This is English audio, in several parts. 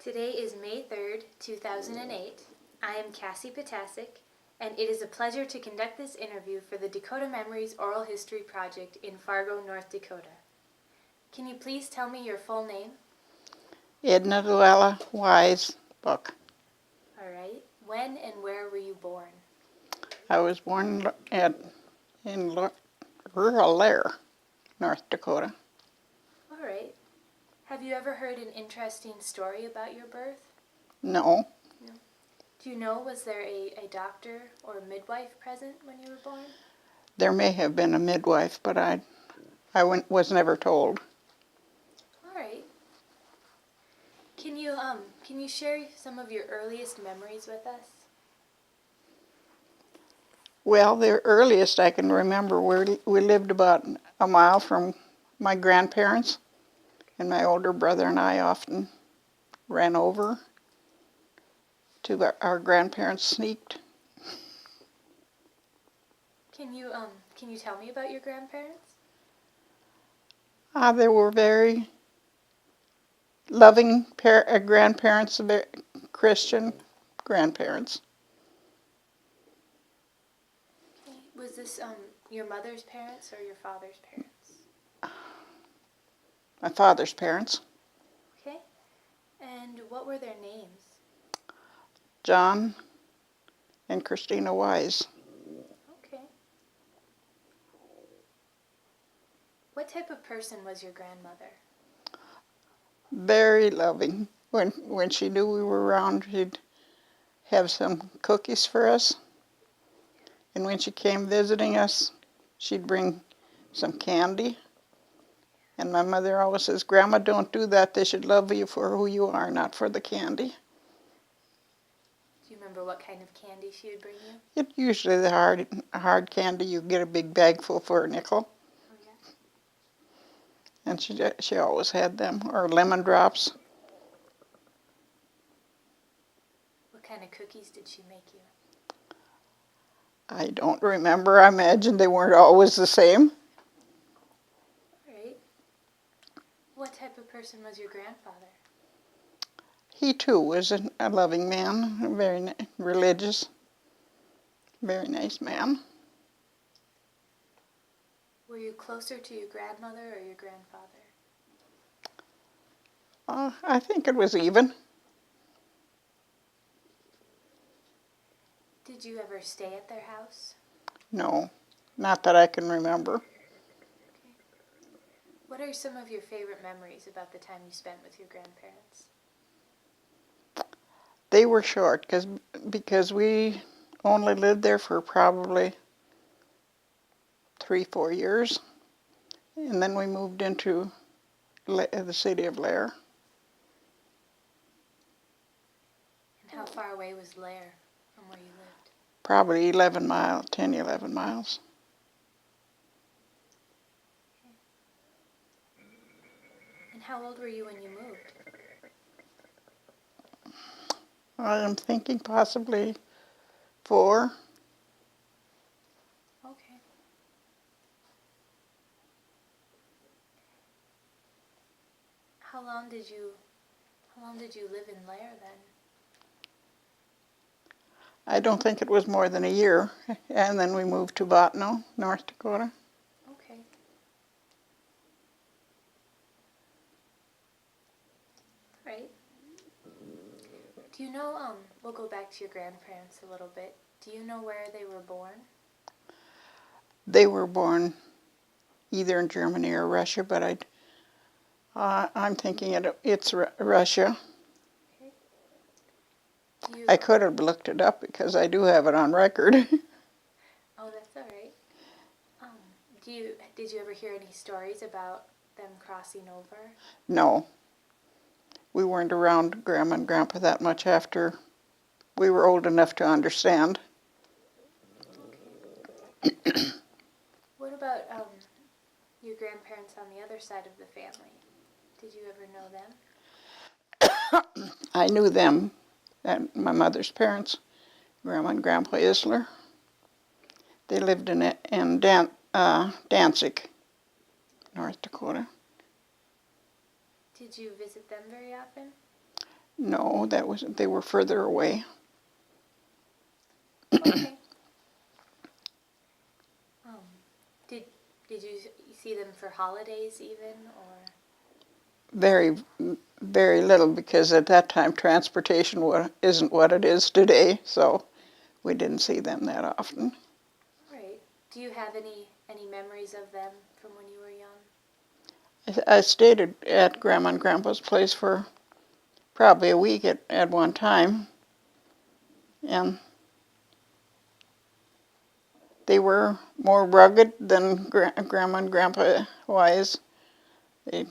Today is May 3rd, 2008. I am Cassie Potasic, and it is a pleasure to conduct this interview for the Dakota Memories Oral History Project in Fargo, North Dakota. Can you please tell me your full name? Edna Weisz book. All right. When and where were you born? I was born in rural Lair, North Dakota. All right. Have you ever heard an interesting story about your birth? No, Do you know, was there a doctor or a midwife present when you were born? there may have been a midwife, but I was never told. All right. Can you share some of your earliest memories with us? Well, the earliest I can remember, we lived about a mile from my grandparents, and my older brother and I often ran over to our grandparents sneaked. Can you tell me about your grandparents? They were very loving grandparents, very Christian grandparents. Okay. Was this your mother's parents or your father's parents? My father's parents, Okay. And what were their names? John and Christina Weisz. Okay. What type of person was your grandmother? Very loving. When she knew we were around, she'd have some cookies for us. And when she came visiting us, she'd bring some candy. And my mother always says, "Grandma, don't do that. They should love you for who you are, not for the candy." Do you remember what kind of candy she would bring you? It usually the hard candy. You get a big bag full for a nickel. Oh, yeah. And she always had them, or lemon drops. What kind of cookies did she make you? I don't remember. I imagine they weren't always the same. All right. What type of person was your grandfather? He too was a loving man, very religious, very nice man. Were you closer to your grandmother or your grandfather? I think it was even. Did you ever stay at their house? No, not that I can remember. Okay. What are some of your favorite memories about the time you spent with your grandparents? They were short because we only lived there for probably 3-4 years, and then we moved into the city of Lair. And how far away was Lair from where you lived? Probably 11 miles, 10, 11 miles. And how old were you when you moved? I'm thinking possibly 4. Okay. How long did you live in Lair then? I don't think it was more than a year, and then we moved to Botno, North Dakota. Okay. All right. Do you know, we'll go back to your grandparents a little bit. Do you know where they were born? They were born either in Germany or Russia, but I'm thinking it's Russia. Okay. I could have looked it up because I do have it on record. Oh, that's all right. Did you ever hear any stories about them crossing over? No, we weren't around Grandma and Grandpa that much after we were old enough to understand. Okay. What about your grandparents on the other side of the family? Did you ever know them? I knew them, and my mother's parents, Grandma and Grandpa Isler. They lived in Danzig, North Dakota. Did you visit them very often? No, they were further away. Okay. Um, did you see them for holidays even, or? Very, very little, because at that time transportation isn't what it is today, so we didn't see them that often. Right. Do you have any memories of them from when you were young? I stayed at Grandma and Grandpa's place for probably a week at one time, and they were more rugged than Grandma and Grandpa Weisz. They,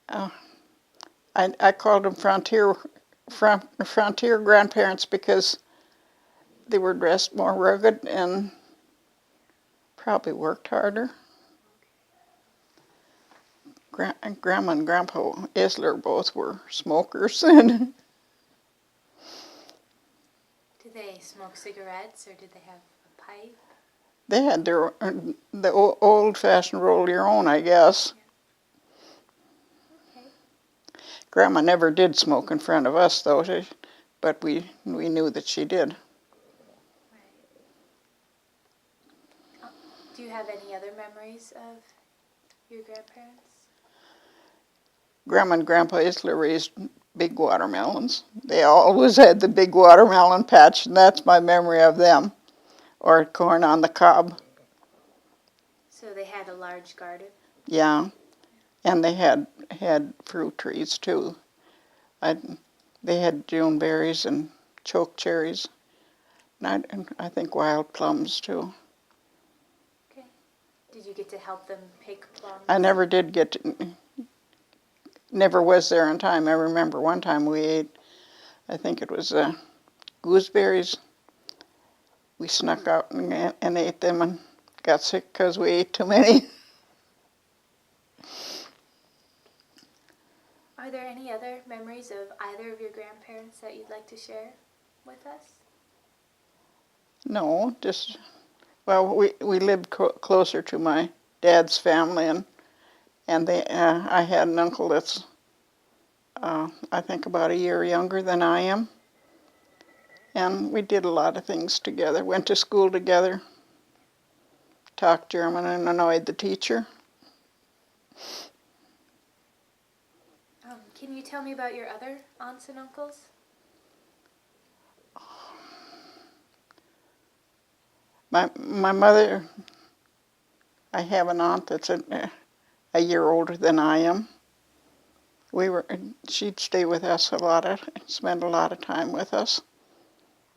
uh, I called them frontier grandparents because they were dressed more rugged and probably worked harder. Grandma and Grandpa Isler both were smokers. Did they smoke cigarettes, or did they have a pipe? They had the old-fashioned roll your own, I guess. Okay. Grandma never did smoke in front of us, though, but we knew that she did. Right. Do you have any other memories of your grandparents? Grandma and Grandpa Isler raised big watermelons. They always had the big watermelon patch, and that's my memory of them. Or corn on the cob. So they had a large garden? Yeah, and they had fruit trees too. They had June berries and choke cherries, and I think wild plums too. Okay. Did you get to help them pick plums? I never did never was there on time. I remember one time we ate, I think it was gooseberries. We snuck out and ate them and got sick because we ate too many. Are there any other memories of either of your grandparents that you'd like to share with us? No, just, well, we lived closer to my dad's family, and I had an uncle that's I think about a year younger than I am, and we did a lot of things together. Went to school together, talked German, and annoyed the teacher. Can you tell me about your other aunts and uncles? My mother, I have an aunt that's a year older than I am. She'd stay with us a lot, spend a lot of time with us,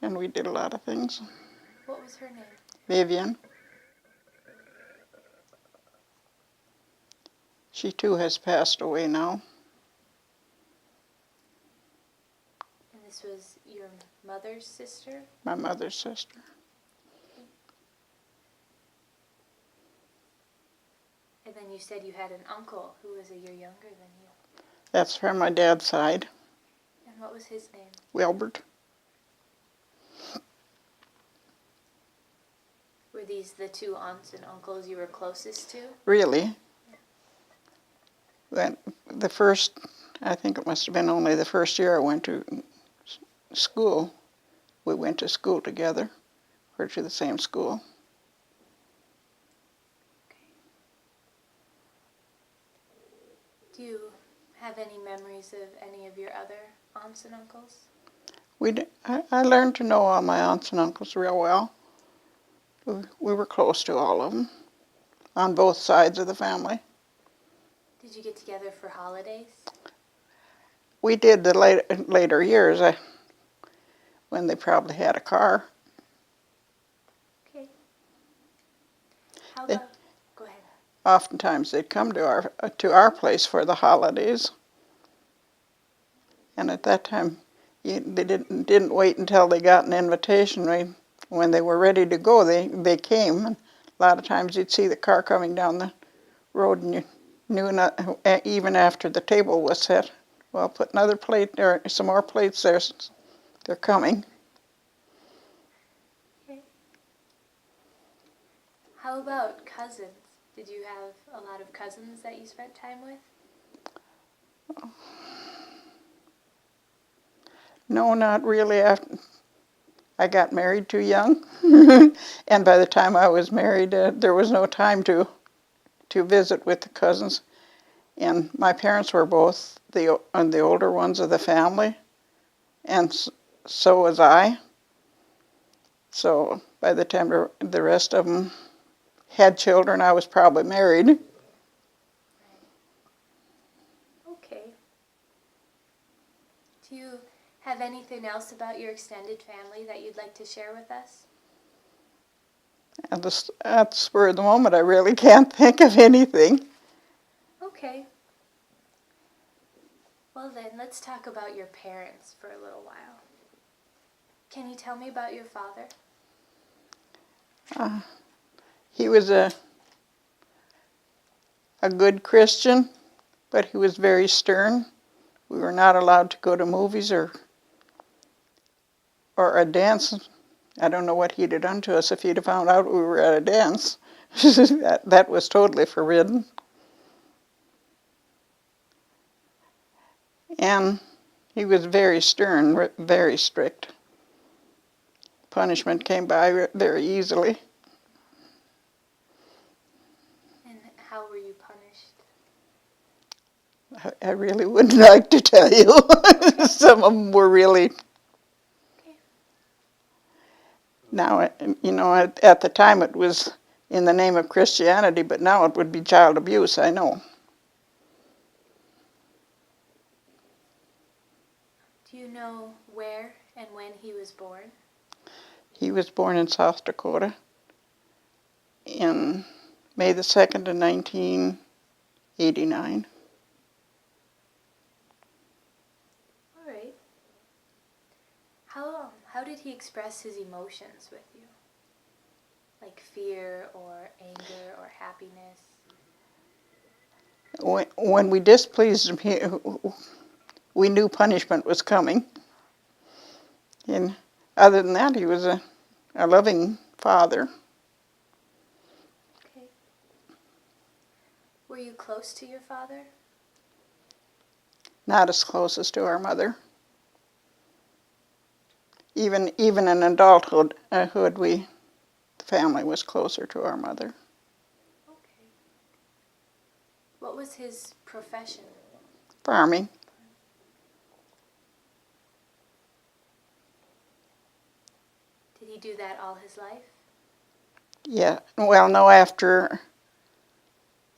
and we did a lot of things. What was her name? Vivian. She too has passed away now. And this was your mother's sister? My mother's sister. And then you said you had an uncle who was a year younger than you. That's from my dad's side. And what was his name? Wilbert. Were these the two aunts and uncles you were closest to? Really? When the first, I think it must have been only the first year I went to school. We went to school together, or to the same school. Do you have any memories of any of your other aunts and uncles? I learned to know all my aunts and uncles real well. We were close to all of them, on both sides of the family. Did you get together for holidays? We did the later years, when they probably had a car. Okay. Go ahead. Oftentimes they'd come to our place for the holidays, and at that time they didn't wait until they got an invitation. When they were ready to go, they came. And a lot of times you'd see the car coming down the road, and you knew not, even after the table was set, well, put another plate or some more plates there. They're coming. Okay. How about cousins? Did you have a lot of cousins that you spent time with? No, not really. I got married too young, and by the time I was married, there was no time to visit with the cousins. And my parents were both the older ones of the family, and so was I. So by the time the rest of them had children, I was probably married. Okay. Do you have anything else about your extended family that you'd like to share with us? At the spur of the moment, I really can't think of anything. Okay. Well then, let's talk about your parents for a little while. Can you tell me about your father? He was a good Christian, but he was very stern. We were not allowed to go to movies or a dance. I don't know what he'd have done to us if he'd have found out we were at a dance. that was totally forbidden. And he was very stern, very strict. Punishment came by very easily. And how were you punished? I really wouldn't like to tell you. Some of them were really. Okay. Now, at the time it was in the name of Christianity, but now it would be child abuse, I know. Do you know where and when he was born? He was born in South Dakota in May the 2nd of 1989. All right. How did he express his emotions with you? Like fear or anger or happiness? When we displeased him, we knew punishment was coming. And other than that, he was a loving father. Okay. Were you close to your father? Not as close as to our mother. Even in adulthood, the family was closer to our mother. Okay. What was his profession? Farming. Did he do that all his life? Yeah. Well, no,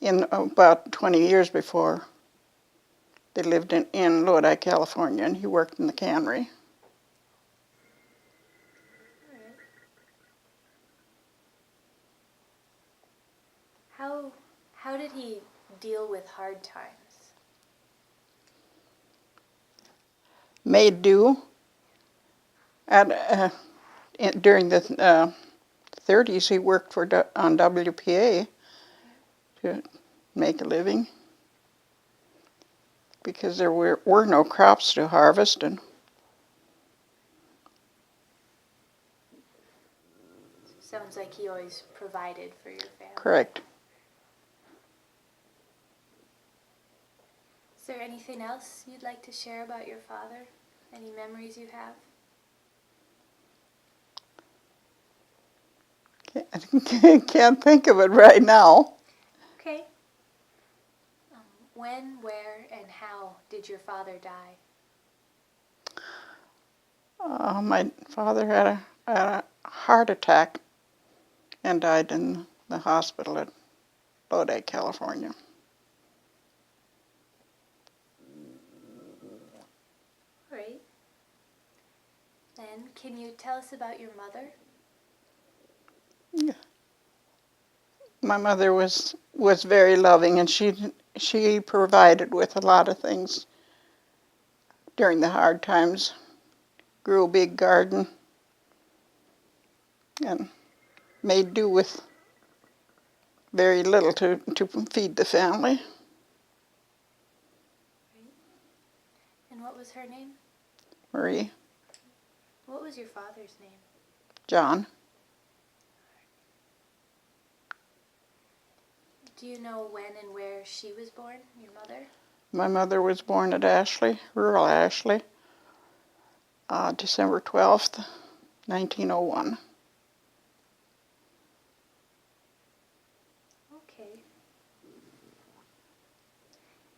in about 20 years before, they lived in Lodi, California, and he worked in the cannery. All right. How did he deal with hard times? Made do. During the 30s, he worked on WPA to make a living because there were no crops to harvest. And Sounds like he always provided for your family. correct. Is there anything else you'd like to share about your father? Any memories you have? Can't think of it right now. Okay. When, where, and how did your father die? My father had a heart attack and died in the hospital at Lodi, California. Great. And can you tell us about your mother? Yeah. My mother was very loving, and she provided with a lot of things during the hard times. Grew a big garden and made do with very little to feed the family. Great. And what was her name? Marie, What was your father's name? John. Do you know when and where she was born, your mother? My mother was born at Ashley, rural Ashley, December 12th, 1901. Okay.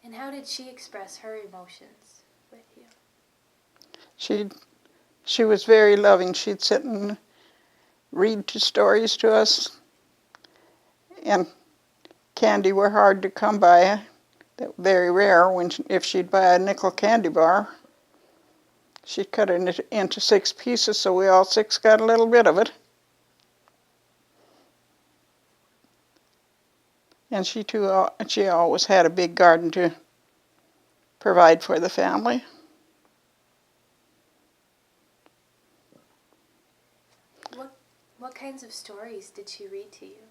And how did she express her emotions with you? She was very loving. She'd sit and read stories to us, and candy were hard to come by. Very rare. If she'd buy a nickel candy bar, she'd cut it into 6 pieces, so we all 6 got a little bit of it. And she always had a big garden to provide for the family. What kinds of stories did she read to you?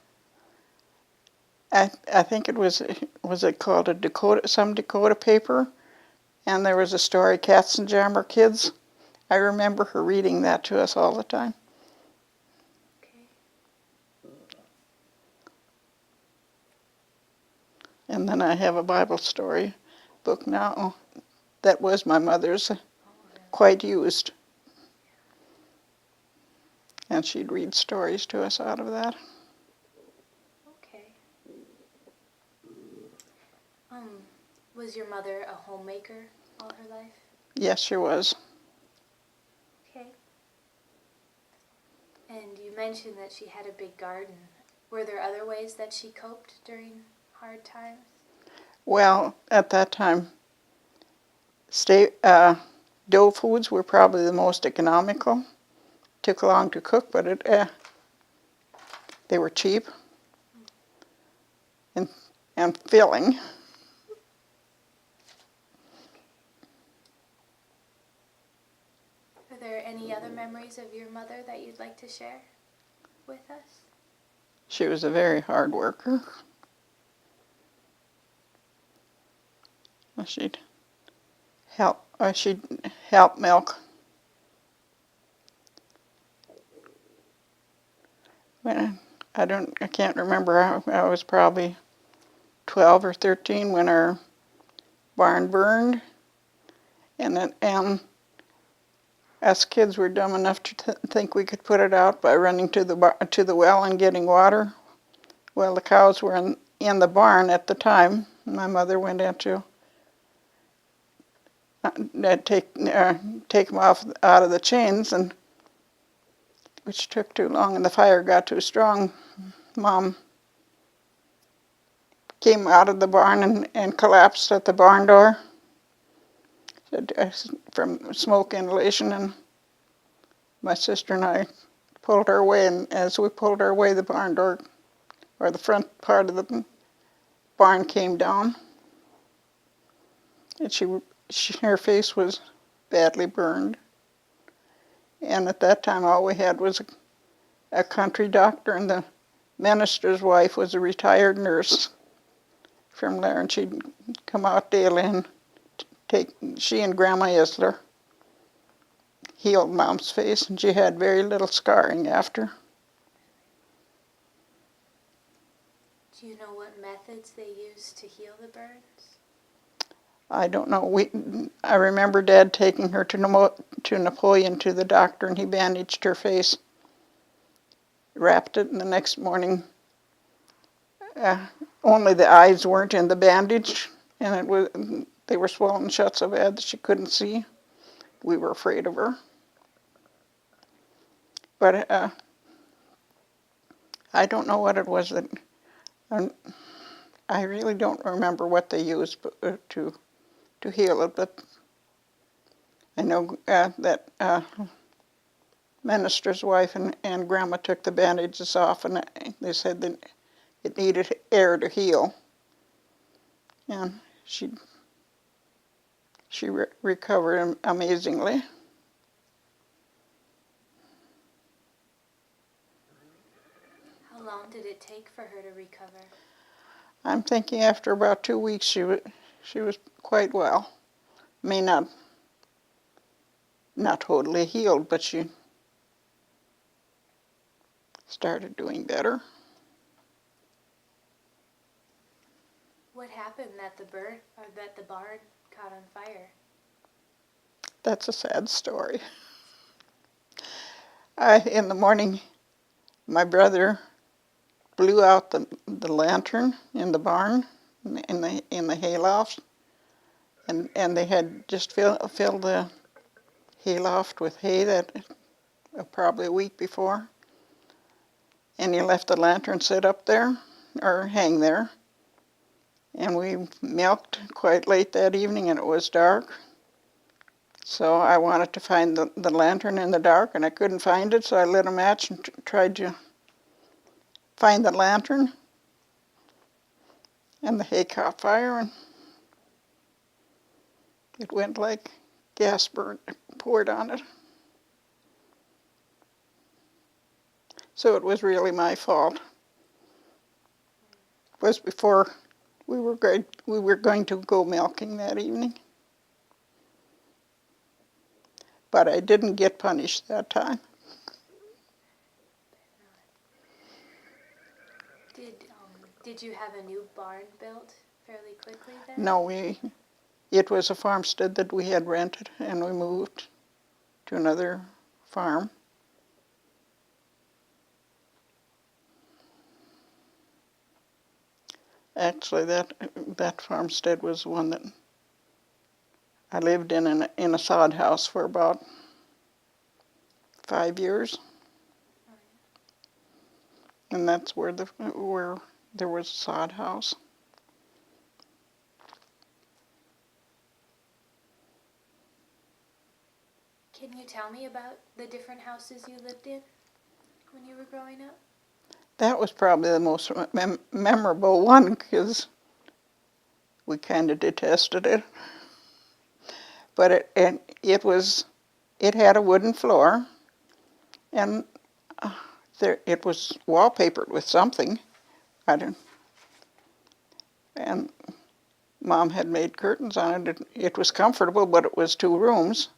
I think it was it called some Dakota paper, and there was a story, Cats and Jammer Kids. I remember her reading that to us all the time. Okay. And then I have a Bible story book now that was my mother's, quite used. And she'd read stories to us out of that. Okay. Was your mother a homemaker all her life? Yes, she was. Okay. And you mentioned that she had a big garden. Were there other ways that she coped during hard times? Well, at that time, dough foods were probably the most economical. Took long to cook, but they were cheap and filling. Are there any other memories of your mother that you'd like to share with us? She was a very hard worker. She'd help milk. I can't remember. I was probably 12 or 13 when our barn burned, and us kids were dumb enough to think we could put it out by running to the well and getting water. Well, the cows were in the barn at the time. My mother went in to take them out of the chains, and which took too long, and the fire got too strong. Mom came out of the barn and collapsed at the barn door from smoke inhalation, and my sister and I pulled her away, and as we pulled her away, the barn door, or the front part of the barn, came down, and her face was badly burned. And at that time, all we had was a country doctor, and the minister's wife was a retired nurse from there, and she'd come out daily and she and Grandma Isler healed Mom's face, and she had very little scarring after. Do you know what methods they used to heal the burns? I don't know. I remember Dad taking her to Napoleon to the doctor, and he bandaged her face, wrapped it, and the next morning only the eyes weren't in the bandage, and they were swollen shut so bad that she couldn't see. We were afraid of her. But I don't know what it was that. I really don't remember what they used to heal it, but I know that minister's wife and Grandma took the bandages off, and they said that it needed air to heal. And she recovered amazingly. How long did it take for her to recover? I'm thinking after about 2 weeks she was quite well. I mean, not totally healed, but she started doing better. What happened that the barn caught on fire? That's a sad story. In the morning, my brother blew out the lantern in the barn, in the hayloft, and they had just filled the hayloft with hay that probably a week before, and he left the lantern sit up there or hang there, and we milked quite late that evening, and it was dark. So I wanted to find the lantern in the dark, and I couldn't find it, so I lit a match and tried to find the lantern, and the hay caught fire, and it went like gas poured on it. So it was really my fault. It was before we were going to go milking that evening. But I didn't get punished that time. Did you have a new barn built fairly quickly then? No, it was a farmstead that we had rented, and we moved to another farm. Actually, that farmstead was one that I lived in a sod house for about 5 years. Oh, yeah. And that's where there was a sod house. Can you tell me about the different houses you lived in when you were growing up? That was probably the most memorable one because we kind of detested it. But it had a wooden floor, and it was wallpapered with something. And Mom had made curtains on it. It was comfortable, but it was 2 rooms.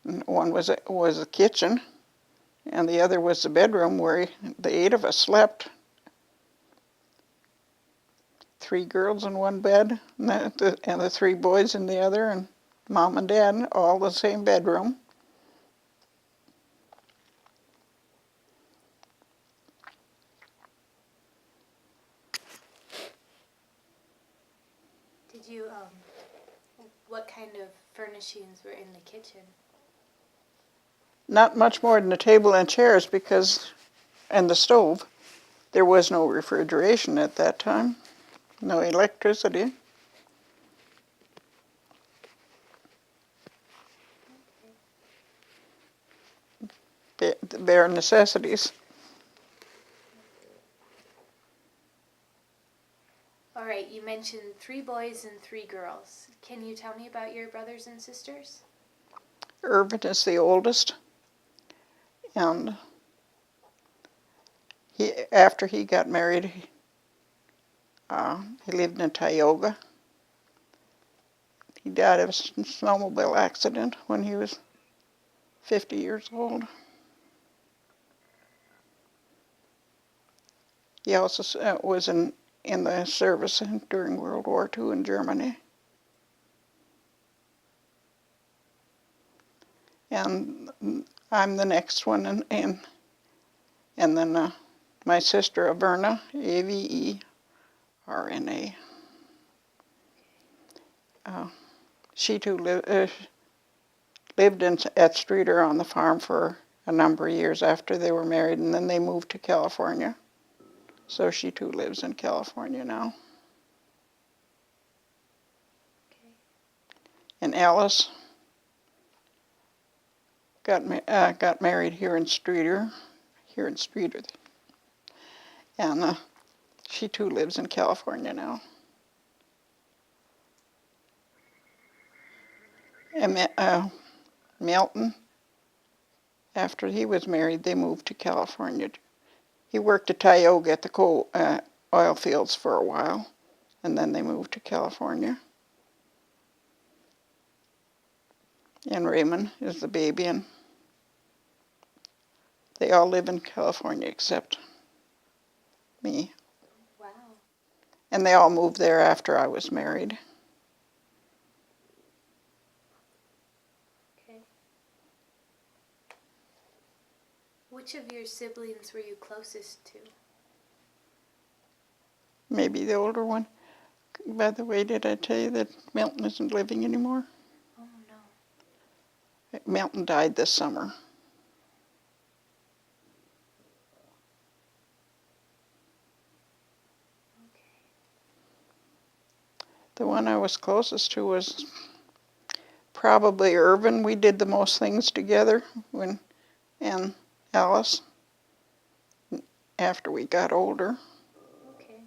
And one was a kitchen, and the other was the bedroom where the 8 of us slept. 3 girls in one bed, and the 3 boys in the other, and Mom and Dad all the same bedroom. What kind of furnishings were in the kitchen? Not much more than a table and chairs and the stove. There was no refrigeration at that time, no electricity. The bare necessities. All right, you mentioned 3 boys and 3 girls. Can you tell me about your brothers and sisters? Irvin is the oldest, and after he got married, he lived in Tioga. He died of a snowmobile accident when he was 50 years old. He also was in the service during World War II in Germany. And I'm the next one, and then my sister Averna, Averna. She too lived at Streeter on the farm for a number of years after they were married, and then they moved to California. So she too lives in California now. Okay. And Alice got married here in Streeter, and she too lives in California now. And Milton, after he was married, they moved to California. He worked at Tioga at the coal oil fields for a while, and then they moved to California. And Raymond is the baby, and they all live in California except me. Wow. And they all moved there after I was married. Okay. Which of your siblings were you closest to? Maybe the older one. By the way, did I tell you that Milton isn't living anymore? Oh, no. Milton died this summer. Okay. The one I was closest to was probably Irvin. We did the most things together and Alice after we got older. Okay.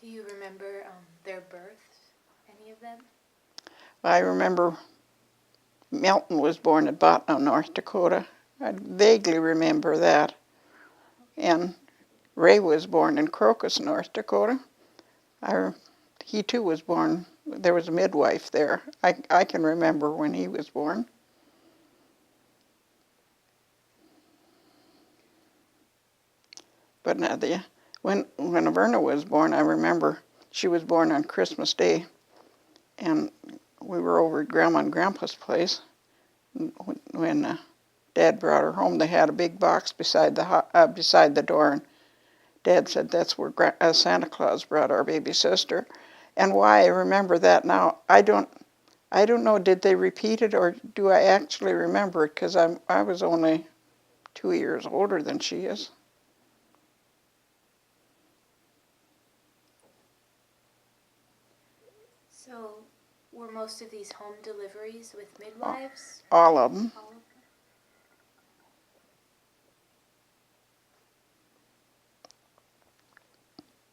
Do you remember their births, any of them? I remember Milton was born at Botno, North Dakota. I vaguely remember that. And Ray was born in Crocus, North Dakota. He too was born, there was a midwife there. I can remember when he was born. But now when Averna was born, I remember she was born on Christmas Day. And we were over at Grandma and Grandpa's place. When Dad brought her home, they had a big box beside the door, and Dad said that's where Santa Claus brought our baby sister. And why I remember that now, I don't know. Did they repeat it, or do I actually remember it? Because I was only 2 years older than she is. So, were most of these home deliveries with midwives? All of them. All of them?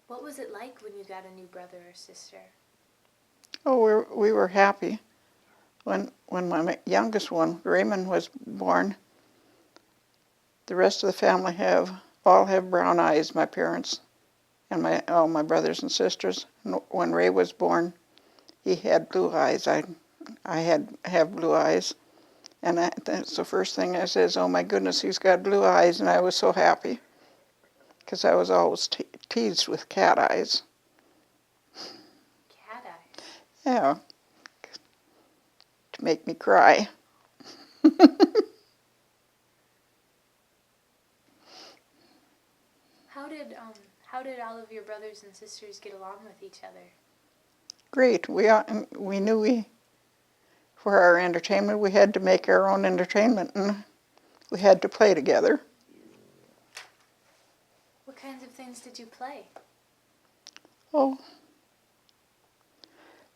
What was it like when you got a new brother or sister? Oh, we were happy. When my youngest one, Raymond, was born, the rest of the family all have brown eyes, my parents and all my brothers and sisters. And when Ray was born, he had blue eyes. I have blue eyes. And that's the first thing I says, oh my goodness, he's got blue eyes. And I was so happy because I was always teased with cat eyes. Cat eyes? Yeah, to make me cry. How did all of your brothers and sisters get along with each other? Great. We knew for our entertainment, we had to make our own entertainment, and we had to play together. What kinds of things did you play? Oh,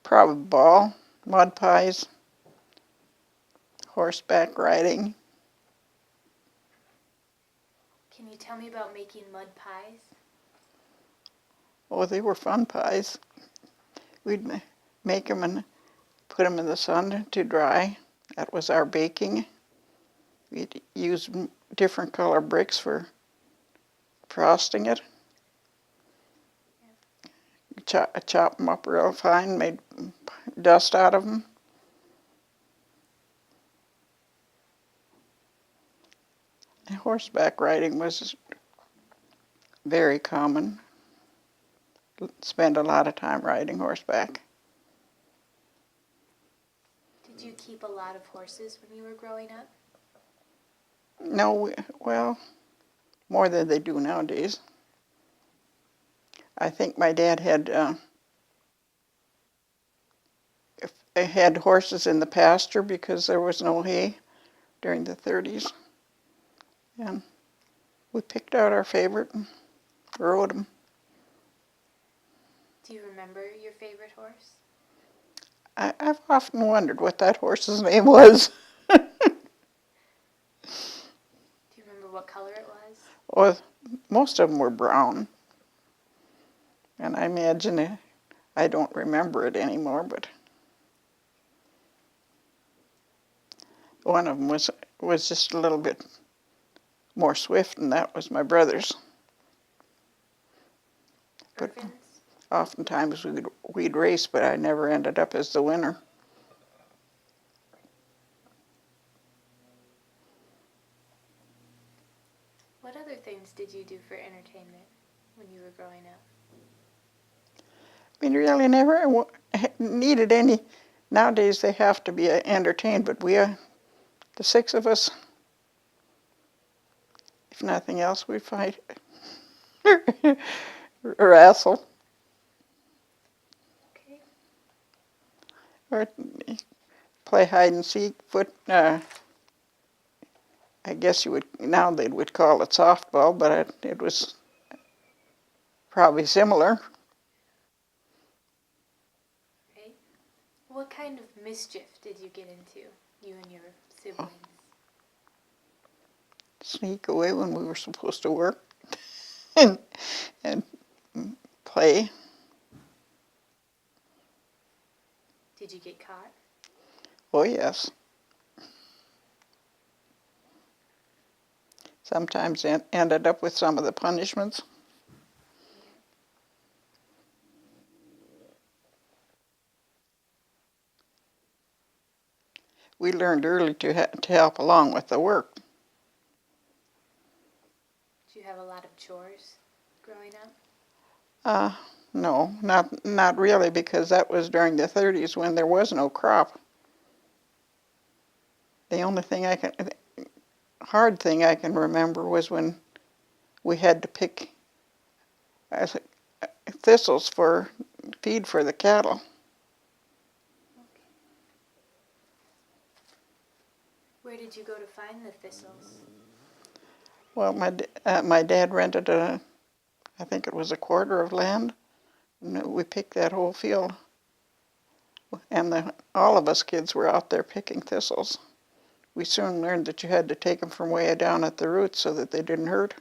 probably ball, mud pies, horseback riding. Can you tell me about making mud pies? Oh, they were fun pies. We'd make them and put them in the sun to dry. That was our baking. We'd use different color bricks for frosting it. Chop them up real fine, made dust out of them. And horseback riding was very common. Spent a lot of time riding horseback. Did you keep a lot of horses when you were growing up? No, well, more than they do nowadays. I think my dad had horses in the pasture because there was no hay during the 30s. And we picked out our favorite and rode them. Do you remember your favorite horse? I've often wondered what that horse's name was. Do you remember what color it was? Well, most of them were brown. And I imagine I don't remember it anymore, but one of them was just a little bit more swift, and that was my brother's. But Irvin's? oftentimes we'd race, but I never ended up as the winner. What other for entertainment when you were growing up? We really never needed any. Nowadays they have to be entertained, but the 6 of us, if nothing else, we fight, wrestle, Okay. or play hide and seek. I guess now they would call it softball, but it was probably similar. Right. What kind of mischief did you get into, you and your siblings? Sneak away when we were supposed to work and play. Did you get caught? Oh, yes. Sometimes ended up with some of the punishments. We learned early to help along with the work. Did you have a lot of chores growing up? No, not really, because that was during the 30s when there was no crop. The only hard thing I can remember was when we had to pick thistles for feed for the cattle. Okay. Where did you go to find the thistles? Well, my dad rented I think it was a quarter of land, and we picked that whole field. And all of us kids were out there picking thistles. We soon learned that you had to take them from way down at the roots so that they didn't hurt.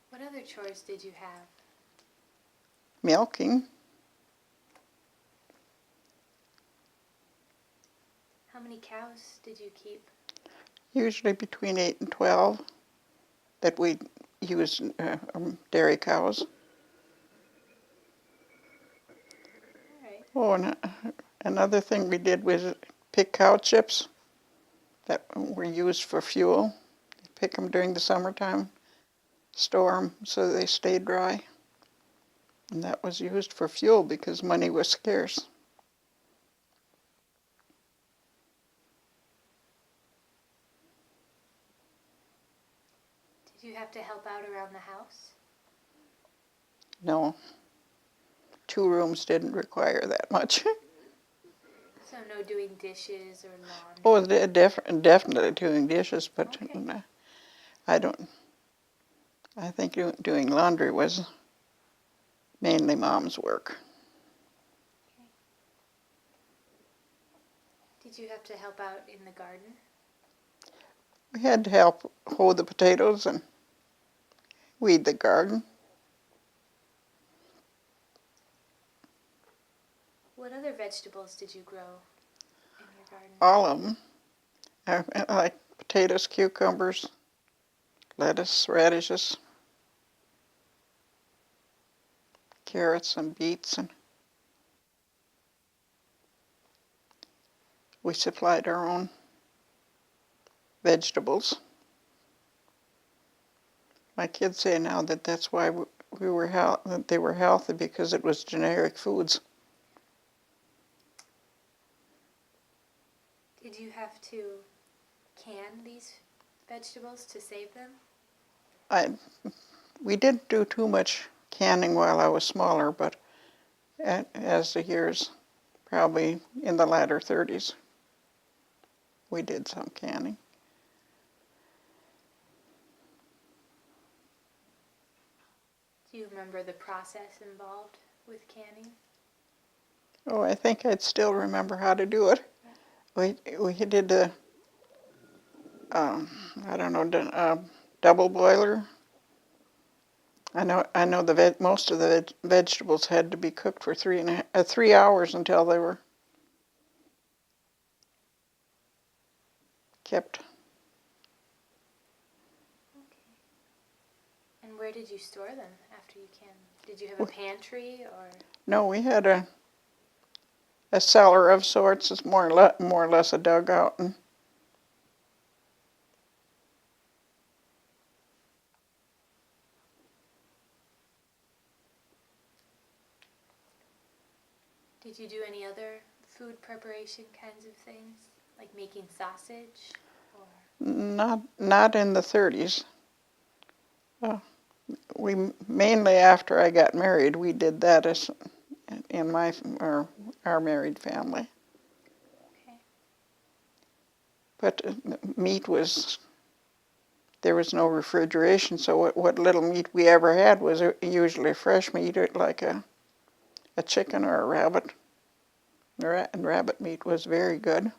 What other chores did you have? Milking. How many cows did you keep? Usually between 8 and 12 that we used dairy cows. All right. Oh, and another thing we did was pick cow chips that were used for fuel. Pick them during the summertime, store them so they stayed dry. And that was used for fuel because money was scarce. Did you have to help out around the house? No, 2 rooms didn't require that much. So no doing dishes or laundry? Oh, definitely doing dishes, but Okay. I think doing laundry was mainly Mom's work. Okay. Did you have to help out in the garden? We had to help hoe the potatoes and weed the garden. What other vegetables did you grow in your garden? All of them. I like potatoes, cucumbers, lettuce, radishes, carrots and beets, and we supplied our own vegetables. My kids say now that that's why that they were healthy, because it was generic foods. Did you have to can these vegetables to save them? We didn't do too much canning while I was smaller, but as the years, probably in the latter 30s, we did some canning. Do you remember the process involved with canning? Oh, I think I'd still remember how to do it. We did I don't know, double boiler. I know most of the vegetables had to be cooked for 3 hours until they were kept. Okay. And where did you store them after you canned? Did you have a pantry or? No, we had a cellar of sorts. It's more or less a dugout, and Did you do any other food preparation kinds of things, like making sausage? Or Not in the 30s. We mainly after I got married, we did that as in our married family. okay. But meat was, there was no refrigeration, so what little meat we ever had was usually fresh meat, like a chicken or a rabbit. And rabbit meat was very good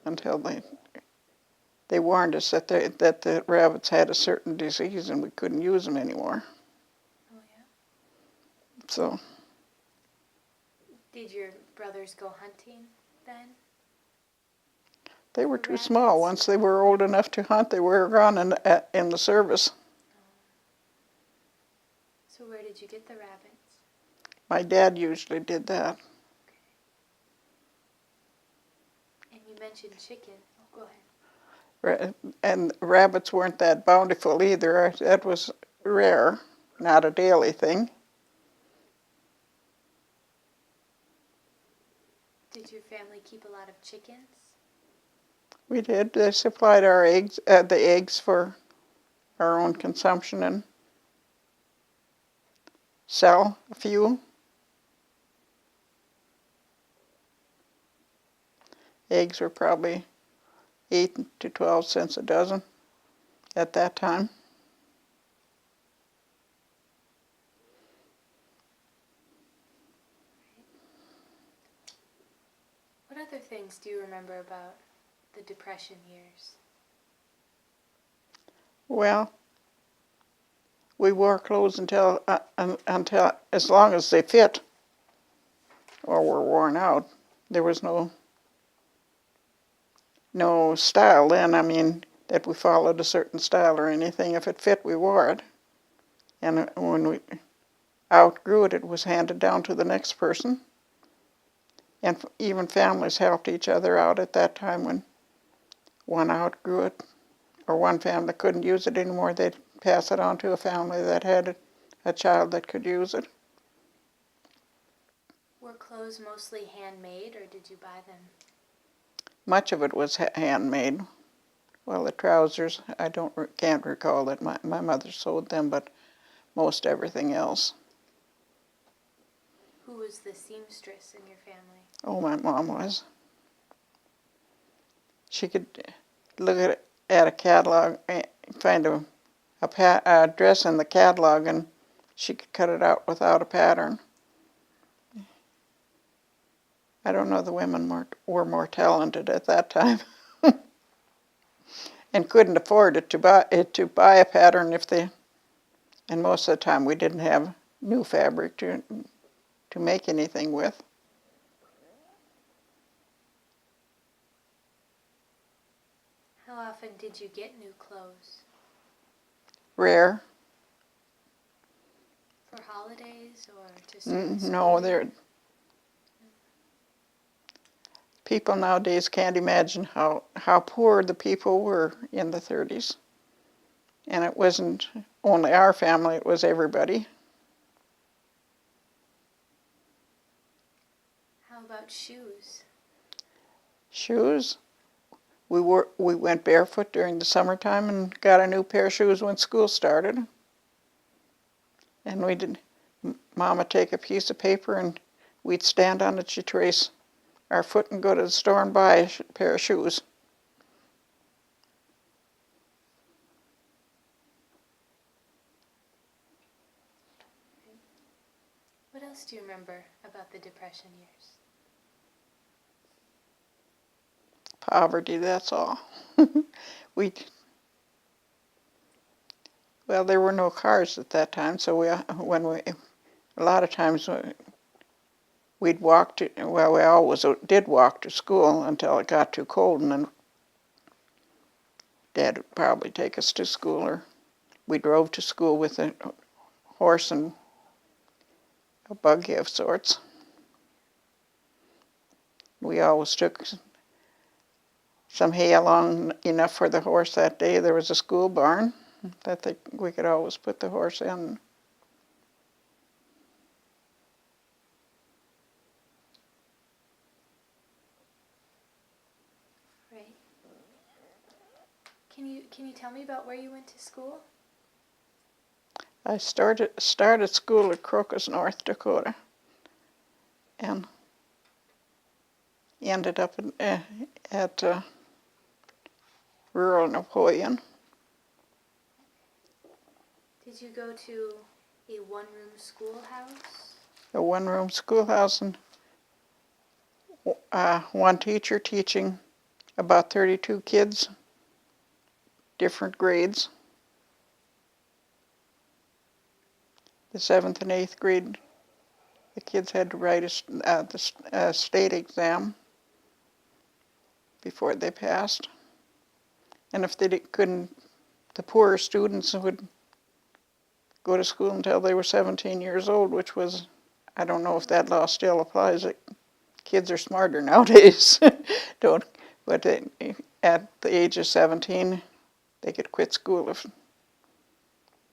until they warned us that the rabbits had a certain disease and we couldn't use them anymore. Oh, yeah. So Did your brothers go hunting then? they were For too small. rabbits? Once they were old enough to hunt, they were gone in the service. So where did you get the rabbits? My dad usually did that. And you mentioned chicken. Oh, go ahead. And rabbits weren't that bountiful either. That was rare, not a daily thing. Did your family keep a lot of chickens? We did. They supplied our eggs, the eggs for our own consumption and sell a few. Eggs were probably 8 to 12 cents a dozen at that time. What other things do you remember about the Depression years? Well, we wore clothes until as long as they fit or were worn out. There was no style then. I mean, that we followed a certain style or anything. If it fit, we wore it. And when we outgrew it, it was handed down to the next person. And even families helped each other out at that time when one outgrew it or one family couldn't use it anymore. They'd pass it on to a family that had a child that could use it. Were clothes mostly handmade, or did you buy them? Much of it was handmade. Well, the trousers, can't recall that my mother sewed them, but most everything else. Who was the seamstress in your family? Oh, my mom was. She could look at a catalog, find a dress in the catalog, and she could cut it out without a pattern. I don't know, the women were more talented at that time. And couldn't afford to buy a pattern and most of the time we didn't have new fabric to make anything with. How often did you get new clothes? Rare. For holidays or to start the No, school? People nowadays can't imagine how poor the people were in the 30s. And it wasn't only our family, it was everybody. How about shoes? Shoes? We went barefoot during the summertime and got a new pair of shoes when school started. And Mama take a piece of paper and we'd stand on it, she'd trace our foot and go to the store and buy a pair of shoes. What else do you remember about the Depression years? Poverty, that's all. Well, there were no cars at that time, so a lot of times we'd walk to, well, we always did walk to school until it got too cold, and then Dad would probably take us to school, or we drove to school with a horse and a buggy of sorts. We always took some hay along enough for the horse that day. There was a school barn that we could always put the horse in. Can you tell me about where you went to school? I started school at Crocus, North Dakota, and ended up at rural Napoleon. Did you go to a one-room schoolhouse? A one-room schoolhouse, and one teacher teaching about 32 kids, different grades. The 7th and 8th grade, the kids had to write a state exam before they passed. And if they couldn't, the poorer students would go to school until they were 17 years old, which was, I don't know if that law still applies. Kids are smarter nowadays. But at the age of 17, they could quit school.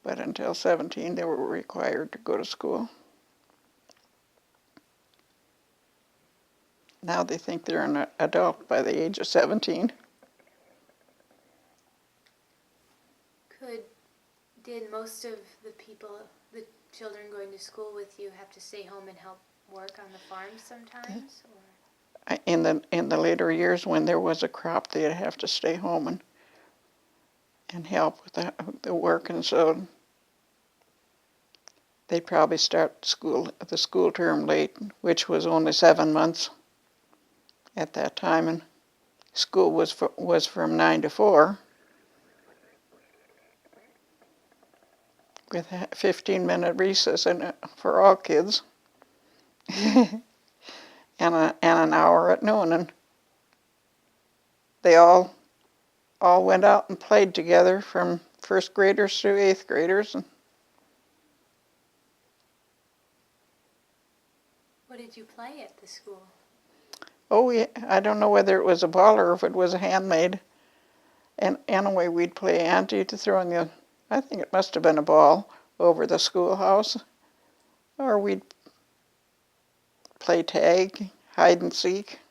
But until 17, they were required to go to school. Now they think they're an adult by the age of 17. Did most of the children going to school with you, have to stay home and help work on the farm sometimes? Or? In the later years, when there was a crop, they'd have to stay home and help with the work, and so they'd probably start the school term late, which was only 7 months at that time, and school was from 9 to 4 with a 15-minute recess for all kids and an hour at noon, and they all went out and played together, from first graders to 8th graders. What did you play at the school? Oh, yeah, I don't know whether it was a ball or if it was a handmade. And anyway, we'd play ante to throwing I think it must have been a ball over the schoolhouse. Or we'd play tag, hide and seek.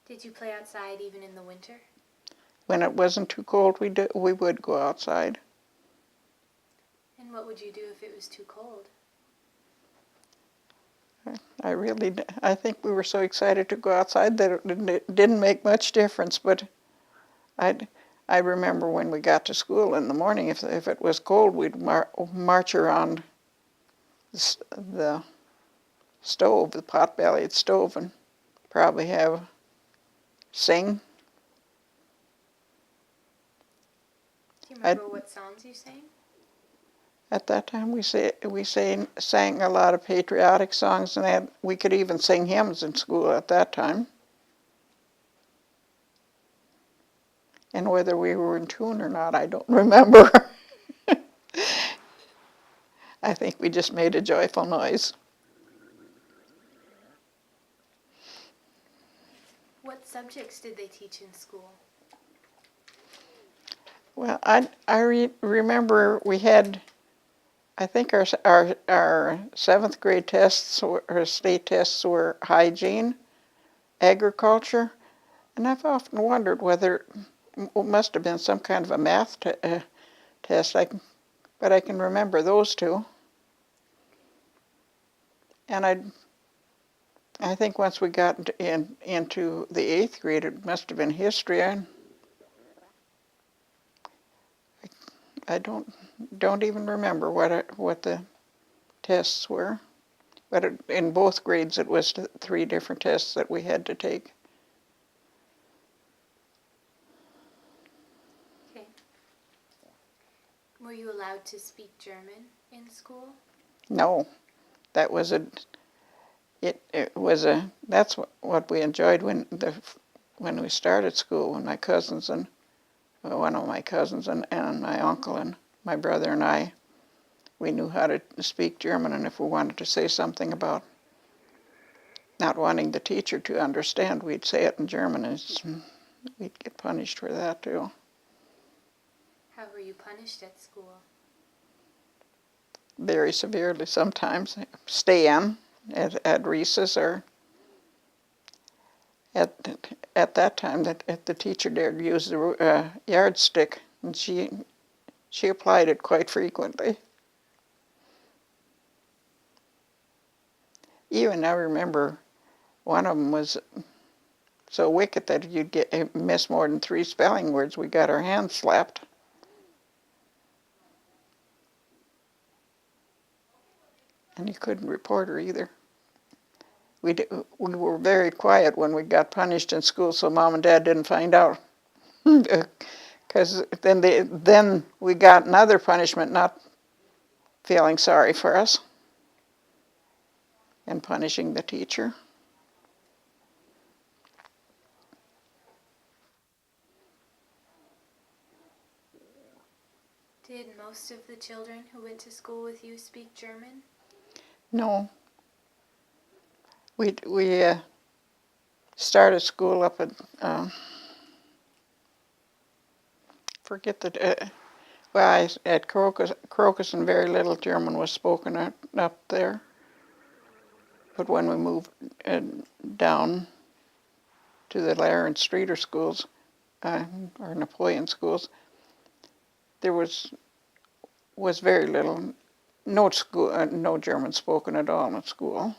Did you play outside even in the winter? When it wasn't too cold, we would go outside. And what would you do if it was too cold? I think we were so excited to go outside that it didn't make much difference. But I remember when we got to school in the morning, if it was cold, we'd march around the stove, the pot-bellied stove, and probably sing. Do you remember what songs you sang? At that time, we sang a lot of patriotic songs, and we could even sing hymns in school at that time. And whether we were in tune or not, I don't remember. I think we just made a joyful noise. What subjects did they teach in school? Well, I remember we had, I think our 7th grade tests, or state tests, were hygiene, agriculture, and I've often wondered whether it must have been some kind of a math test, but I can remember those two. And I think once we got into the 8th grade, it must have been history. I don't even remember what the tests were. But in both grades, it was 3 different tests that we had to take. Okay. Were you allowed to speak German in school? No, that was that's what we enjoyed when we started school. When my cousins and one of my cousins and my uncle and my brother and I, we knew how to speak German, and if we wanted to say something about not wanting the teacher to understand, we'd say it in German, and we'd get punished for that too. How were you punished at school? Very severely sometimes. Stay in at recess, or at that time, the teacher dared use the yardstick, and she applied it quite frequently. Even I remember one of them was so wicked that you'd miss more than 3 spelling words. We got our hands slapped. And you couldn't report her either. We were very quiet when we got punished in school, so Mom and Dad didn't find out. Because then we got another punishment, not feeling sorry for us and punishing the teacher. Did most of the children who went to school with you speak German? No. We started school up at at Crocus, and very little German was spoken up there. But when we moved down to the Lair and Streeter schools, or Napoleon schools, there was very little, no German spoken at all in school.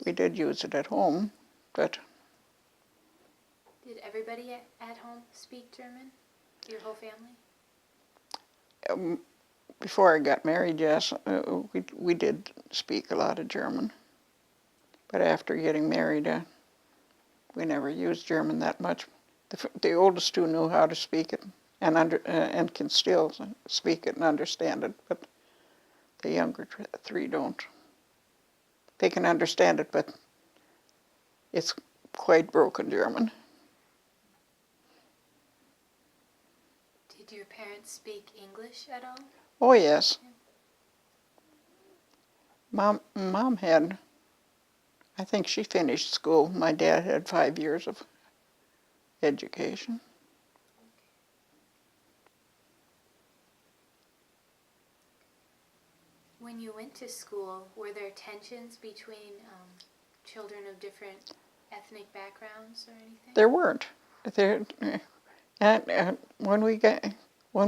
We did use it at home, but Did everybody at home speak German? Your whole family? Before I got married, yes, we did speak a lot of German. But after getting married, we never used German that much. The oldest two knew how to speak it and can still speak it and understand it, but the younger 3 don't. They can understand it, but it's quite broken German. Did your parents speak English at all? Oh yes. Mom had, I think she finished school. My dad had 5 years of education. When you went to school, were there tensions between children of different ethnic backgrounds or anything? There weren't. And when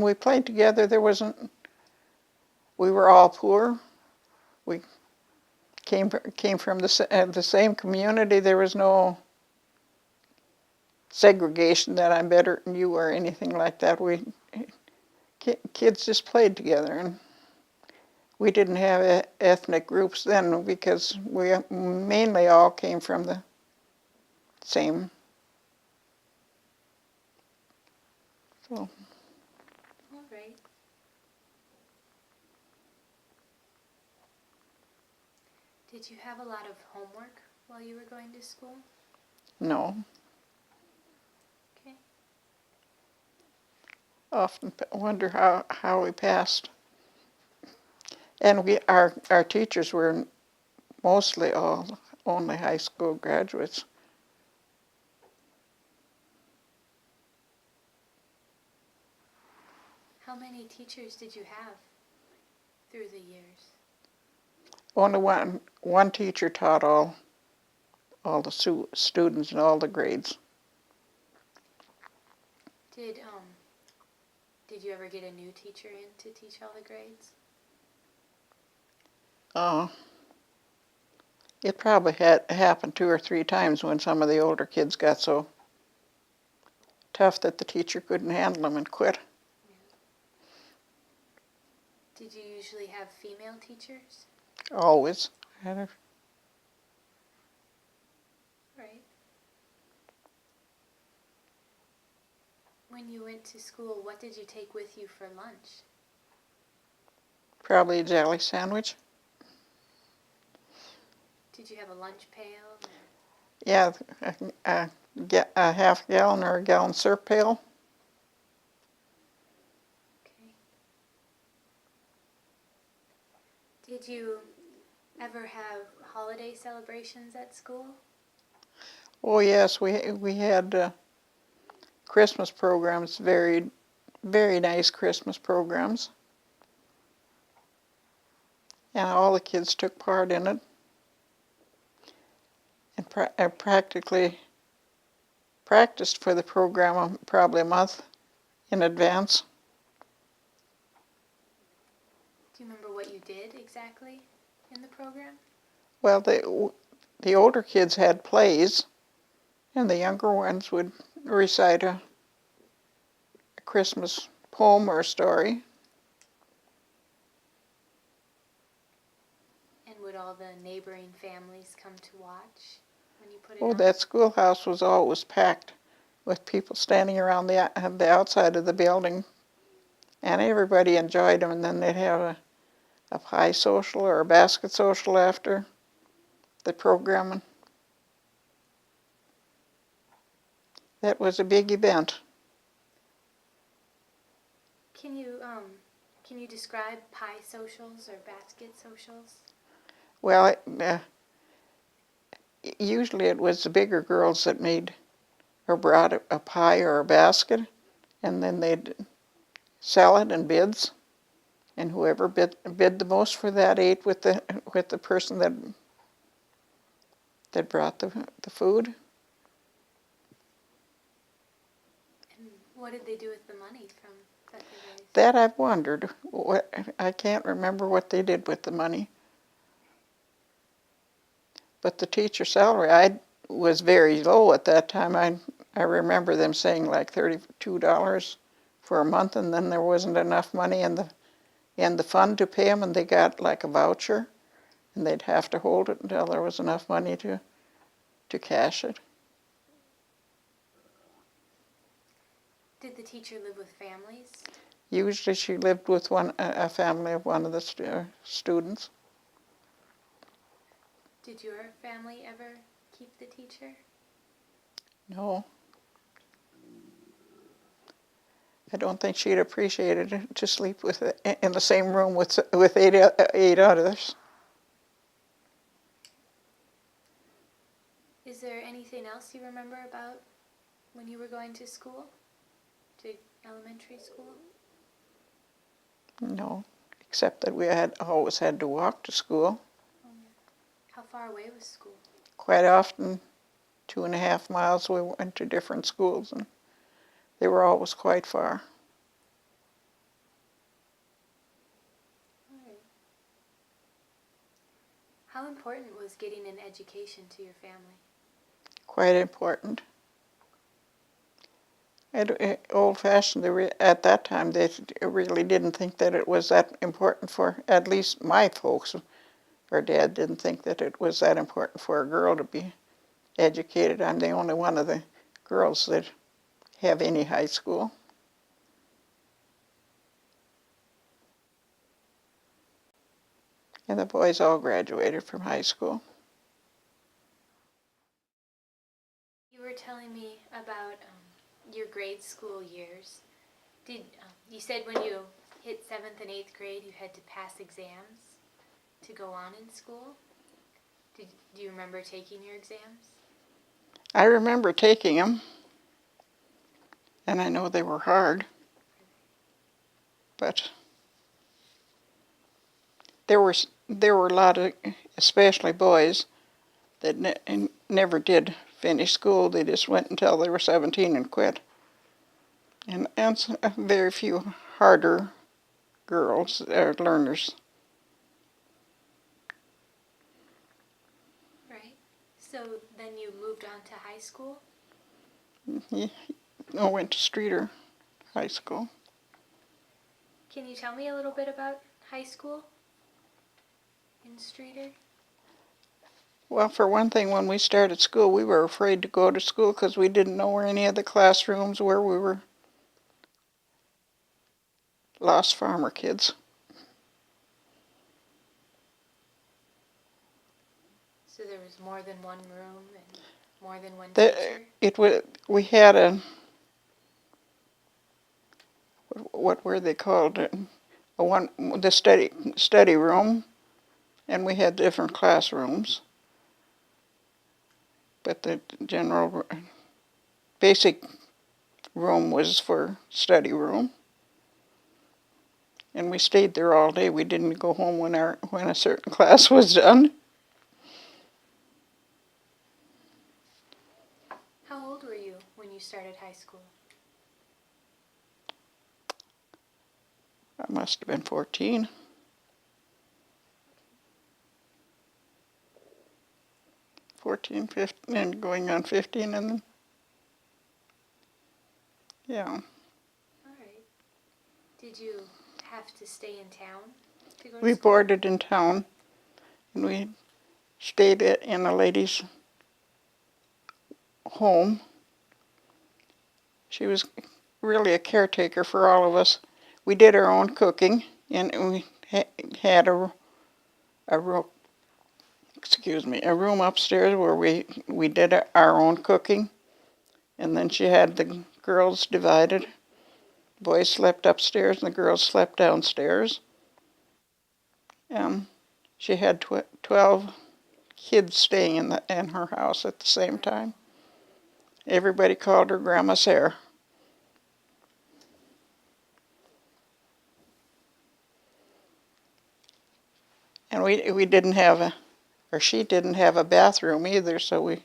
we played together, there wasn't. We were all poor. We came from the same community. There was no segregation that I'm better than you or anything like that. Kids just played together, and we didn't have ethnic groups then because we mainly all came from the same. So. All right. Did you have a lot of homework while you were going to school? No. Okay. Often wonder how we passed. And our teachers were mostly only high school graduates. How many teachers did you have through the years? Only one teacher taught all the students in all the grades. Did you ever get a new teacher in to teach all the grades? It probably had happened 2 or 3 times when some of the older kids got so tough that the teacher couldn't handle them and quit. Yeah. Did you usually have female teachers? Always. Right. When you went to school, what did you take with you for lunch? Probably a jelly sandwich. Did you have a lunch pail? Yeah, a half gallon or a gallon syrup pail. Okay. Did you ever have holiday celebrations at school? Oh yes, we had Christmas programs, very, very nice Christmas programs. And all the kids took part in it. and I practically practiced for the program probably a month in advance. Do you remember what you did exactly in the program? Well, the older kids had plays, and the younger ones would recite a Christmas poem or a story. And would all the neighboring families come to watch when you put it Oh, on? that schoolhouse was always packed with people standing around the outside of the building, and everybody enjoyed them. And then they'd have a pie social or a basket social after the programming. That was a big event. Can you describe pie socials or basket socials? Well, usually it was the bigger girls that made or brought a pie or a basket, and then they'd sell it in bids, and whoever bid the most for that ate with the person that brought the food. And what did they do with the money from that they raised? That I've wondered. I can't remember what they did with the money. But the teacher salary was very low at that time. I remember them saying like $32 for a month, and then there wasn't enough money in the fund to pay them, and they got like a voucher, and they'd have to hold it until there was enough money to cash it. Did the teacher live with families? Usually she lived with a family of one of the students. Did your family ever keep the teacher? No. I don't think she'd appreciated it to sleep in the same room with eight others. Is there anything else you remember about when you were going to school? To elementary school? No, except that we always had to walk to school. Oh, yeah. How far away was school? Quite often, 2.5 miles, we went to different schools, and they were always quite far. All right. How important was getting an education to your family? Quite important. Old-fashioned, at that time, they really didn't think that it was that important for, at least my folks, or Dad didn't think that it was that important for a girl to be educated. I'm the only one of the girls that have any high school. And the boys all graduated from high school. You were telling me about your grade school years. You said when you hit 7th and 8th grade you had to pass exams to go on in school? Do you remember taking your exams? I remember taking them, and I know they were hard, but there were a lot of, especially boys, that never did finish school. They just went until they were 17 and quit. And very few harder girls or learners. Right. So then you moved on to high school? I went to Streeter High School. Can you tell me a little bit about high school in Streeter? Well, for one thing, when we started school, we were afraid to go to school because we didn't know where any of the classrooms were. We were lost farmer kids. So there was more than one room and more than one teacher? We had what were they called? The study room, and we had different classrooms. But the general basic room was for study room. And we stayed there all day. We didn't go home when a certain class was done. started high school? I must have been 14. 14, 15, and going on 15, and then, yeah. All right. Did you have to stay in town to go to We school? boarded in town, and we stayed in a lady's home. She was really a caretaker for all of us. We did our own cooking, and we had a room, a room upstairs where we did our own cooking, and then she had the girls divided. Boys slept upstairs and the girls slept downstairs. She had 12 kids staying in her house at the same time. Everybody called her Grandma Sarah. And we didn't have she didn't have a bathroom either, so we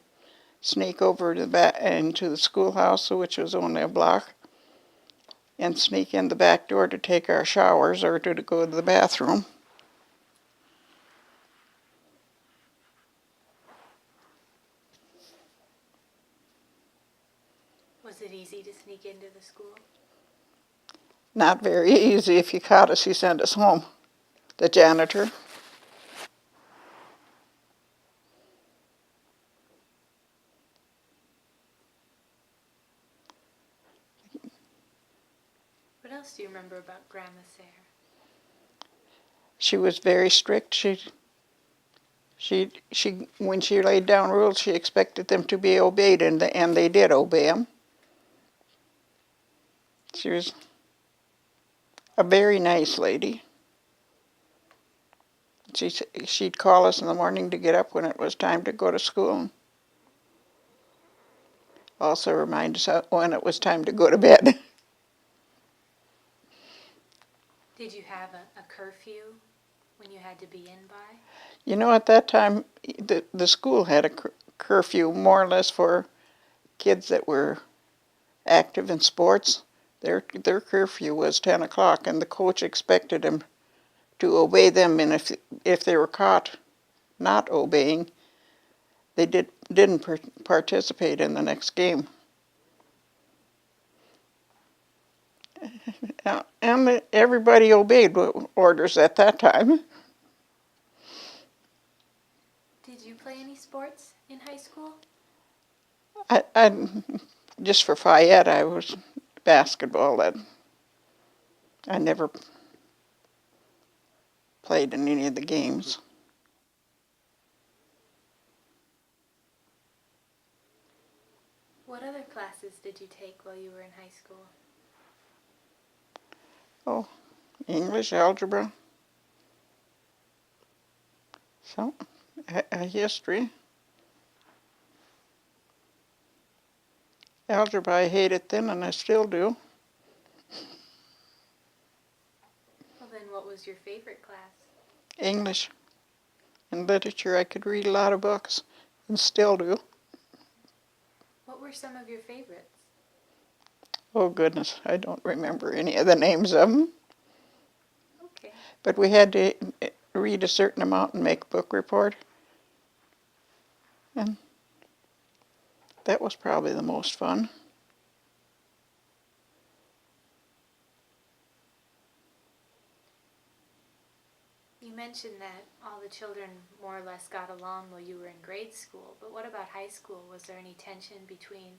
sneak over to into the schoolhouse, which was only a block, and sneak in the back door to take our showers or to go to the bathroom. Was it easy to sneak into the school? Not very easy. If he caught us, he sent us home. The janitor. What else do you remember about Grandma Sarah? She was very strict. She when she laid down rules, she expected them to be obeyed, and they did obey them. She was a very nice lady. She'd call us in the morning to get up when it was time to go to school. Also remind us when it was time to go to bed. Did you have a curfew when you had to be in by? You know, at that time, the school had a curfew more or less for kids that were active in sports. Their curfew was 10 o'clock, and the coach expected them to obey them, and if they were caught not obeying, they didn't participate in the next game. And everybody obeyed orders at that time. Did you play any sports in high school? I just for Fayette, I was basketball. That I never played in any of the games. What other classes did you take while you were in high school? Oh, English, algebra, some history. Algebra I hated then, and I still do. Well, then what was your favorite class? English and literature, I could read a lot of books, and still do. What were some of your favorites? Oh goodness, I don't remember any of the names of them. Okay. But we had to read a certain amount and make a book report. And that was probably the most fun. You mentioned that all the children more or less got along while you were in grade school, but what about high school? Was there any tension between?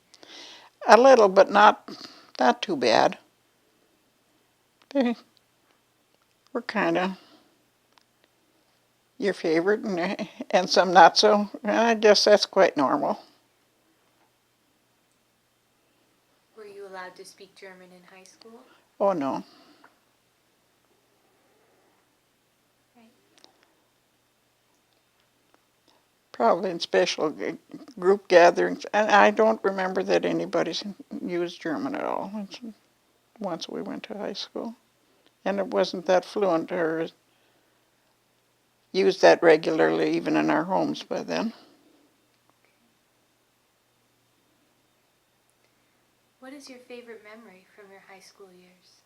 A little, but not too bad. They were kind of your favorite, and some not so. I guess that's quite normal. Were you allowed to speak German in high school? Oh no. Right. Probably in special group gatherings, and I don't remember that anybody used German at all once we went to high school. And it wasn't that fluent or used that regularly even in our homes by then. What is your favorite memory from your high school years?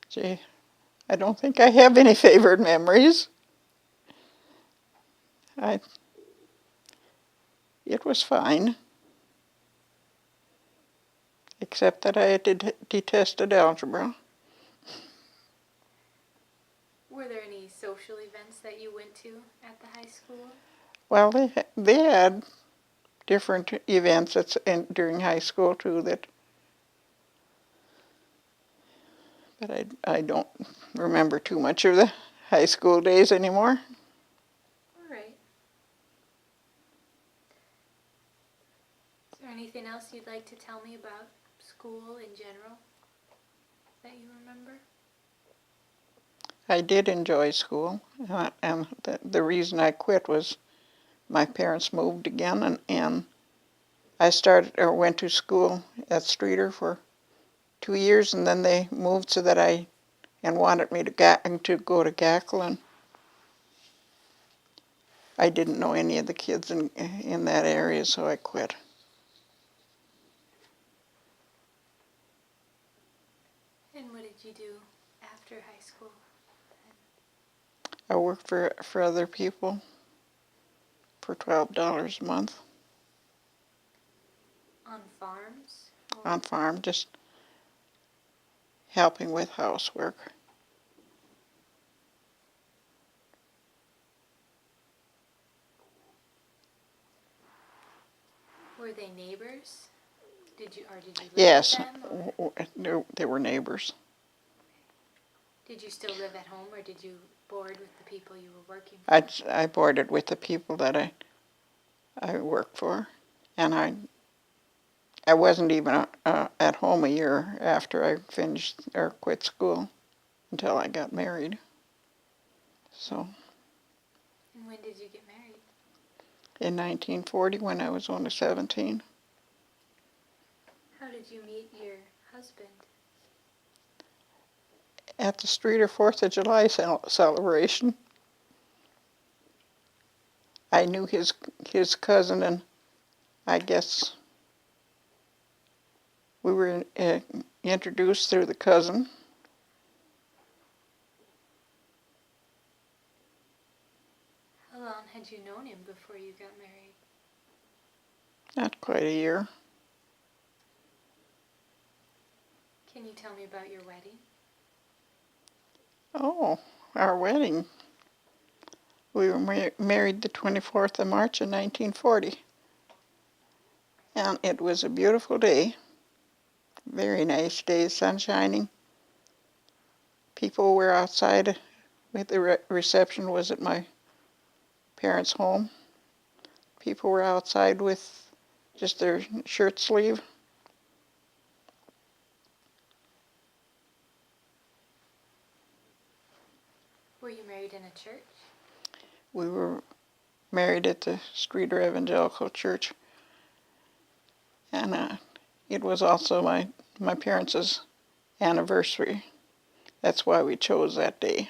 Gee, I don't think I have any favorite memories. It was fine, except that I detested algebra. Were there any social events that you went to at the high school? Well, they had different events during high school too. But I don't remember too much of the high school days anymore. All right. Is there anything else you'd like to tell me about school in general that you remember? I did enjoy school, and the reason I quit was my parents moved again, and I went to school at Streeter for 2 years, and then they moved so that wanted me to go to Gackle, and I didn't know any of the kids in that area, so I quit. And what did you do after high school? I worked for other people for $12 a month On farms? on farm, just helping with housework. Were they neighbors? Did you live Yes, with them? they were neighbors. Did you still live at home, or did you board with the people you were working for? I boarded with the people that I worked for, and I wasn't even at home a year after I finished or quit school until I got married. So And when did you get married? in 1940, when I was only 17. How did you meet your husband? At the Streeter 4th of July celebration. I knew his cousin, and I guess we were introduced through the cousin. How long had you known him before you got married? Not quite a year. Can you tell me about your wedding? Oh, our wedding. We were married the 24th of March in 1940. And it was a beautiful day. Very nice day, sun shining. People were outside. The reception was at my parents' home. People were outside with just their shirt sleeve. Were you married in a church? We were married at the Streeter Evangelical Church. And it was also my parents' anniversary. That's why we chose that day.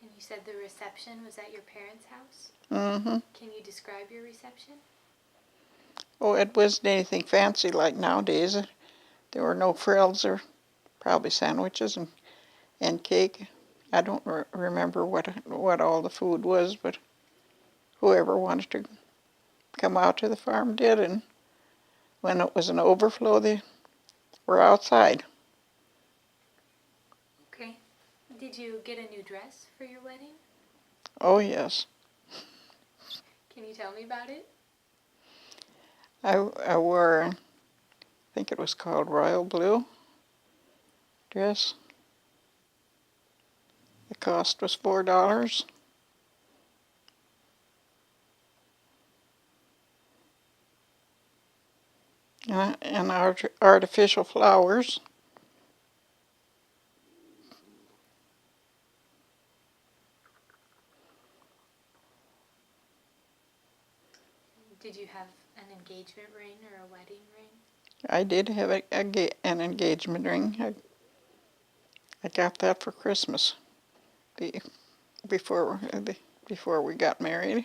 And you said the reception was at your parents' house? Mm-hmm. Can you describe your reception? Oh, it wasn't anything fancy like nowadays. There were no frills, or probably sandwiches and cake. I don't remember what all the food was, but whoever wanted to come out to the farm did, and when it was an overflow, they were outside. Okay. Did you get a new dress for your wedding? Oh, yes. Can you tell me about it? I wore, I think it was called royal blue dress. The cost was $4. And artificial flowers. Did you have an engagement ring or a wedding ring? I did have an engagement ring. I got that for Christmas. the before before we got married.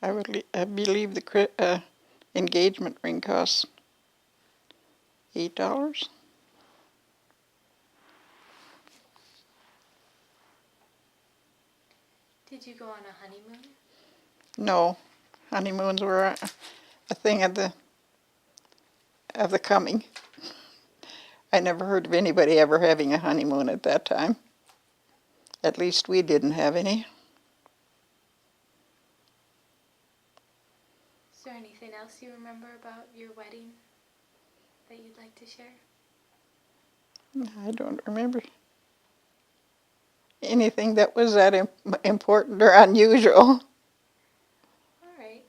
I believe the engagement ring costs $8. Did you go on a honeymoon? No, honeymoons were a thing of the coming. I never heard of anybody ever having a honeymoon at that time. At least we didn't have any. Is there anything else you remember about your wedding that you'd like to share? I don't remember anything that was that important or unusual. All right.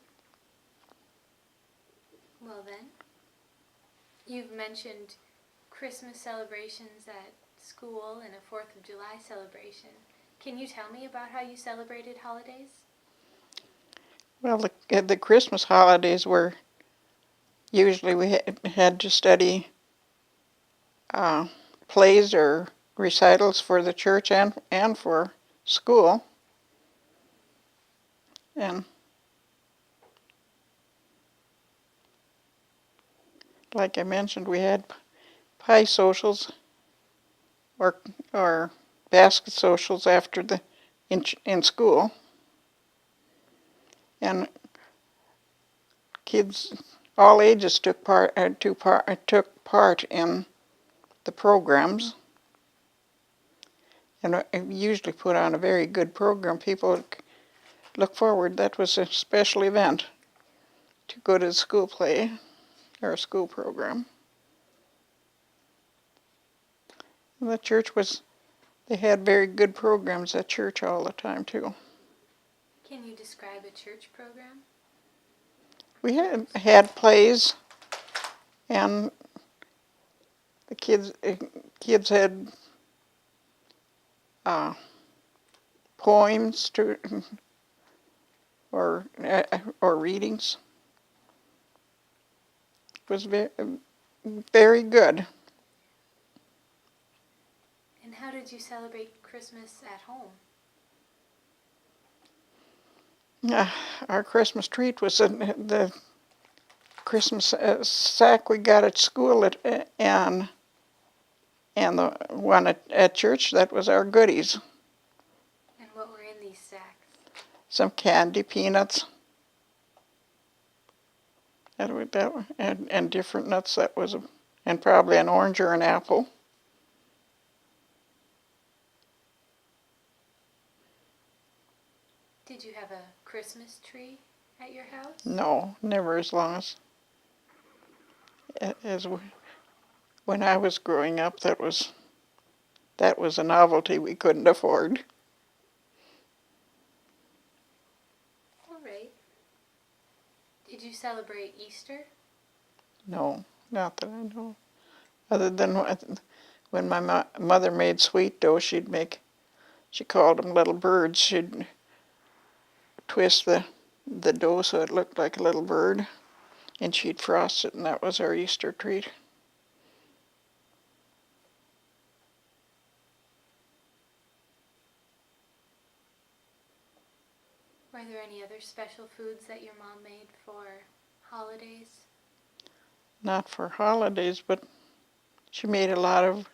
Well then, you've mentioned Christmas celebrations at school and a 4th of July celebration. Can you tell me about how you celebrated holidays? Well, the Christmas holidays were usually we had to study plays or recitals for the church and for school. And like I mentioned, we had pie socials or basket socials after in school. And kids, all ages took part in the programs, and we usually put on a very good program. People would look forward. That was a special event to go to the school play or a school program. And the church they had very good programs at church all the time too. Can you describe a church program? We had plays, and the kids had poems or readings. It was very good. And how did you celebrate Christmas at home? Our Christmas treat was the Christmas sack we got at school and the one at church. That was our goodies. And what were in these sacks? Some candy, peanuts, and different nuts. And probably an orange or an apple. Did you have a Christmas tree at your house? No, never as long as when I was growing up. That was a novelty we couldn't afford. All right. Did you celebrate Easter? No, not that I know. Other than when my mother made sweet dough, she called them little birds. She'd twist the dough so it looked like a little bird, and she'd frost it, and that was our Easter treat. Were there any other special foods that your mom made for holidays? Not for holidays, but she made a lot of,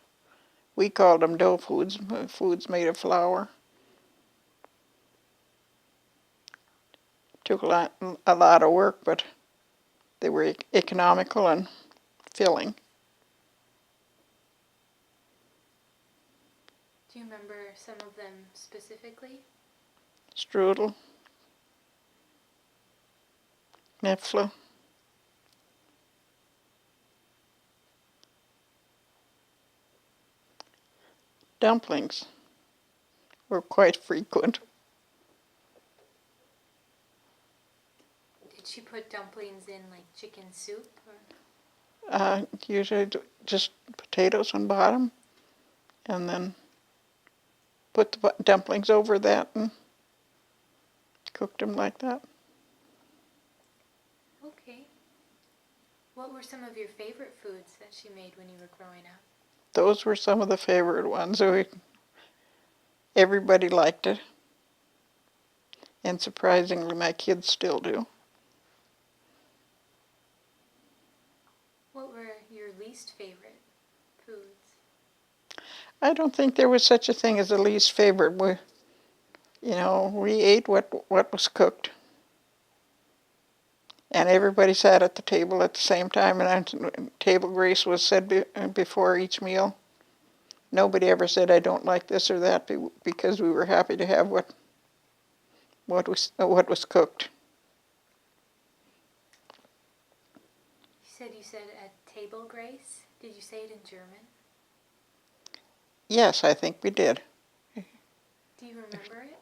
we called them dough foods made of flour. Took a lot of work, but they were economical and filling. Do you remember some of them specifically? Strudel, knäfle, dumplings were quite frequent. Did she put dumplings in like chicken soup? Or? Usually just potatoes on bottom, and then put the dumplings over that and cooked them like that. Okay. What were some of your favorite foods that she made when you were growing up? Those were some of the favorite ones. Everybody liked it. And surprisingly, my kids still do. What were your least favorite foods? I don't think there was such a thing as a least favorite. We ate what was cooked. And everybody sat at the table at the same time, and table grace was said before each meal. Nobody ever said, I don't like this or that, because we were happy to have what was cooked. You said at table grace. Did you say it in German? Yes, I think we did. Do you remember it?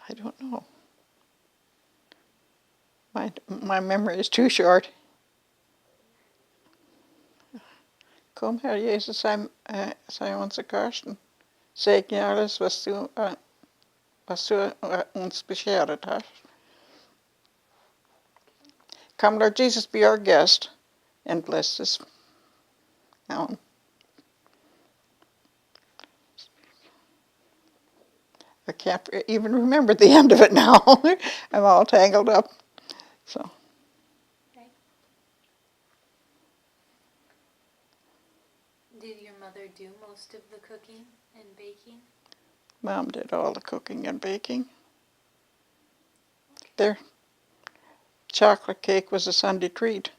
I don't know. My memory is too short. Kom Herr Jesus, sei unser Gast. Segne alles, was du uns beschert hast. Come, Lord Jesus, be our guest, and bless this now. I can't even remember the end of it now. I'm all tangled up. So. Okay. Did your mother do most of the cooking and baking? Mom did all the cooking and baking. Their chocolate cake was a Sunday treat.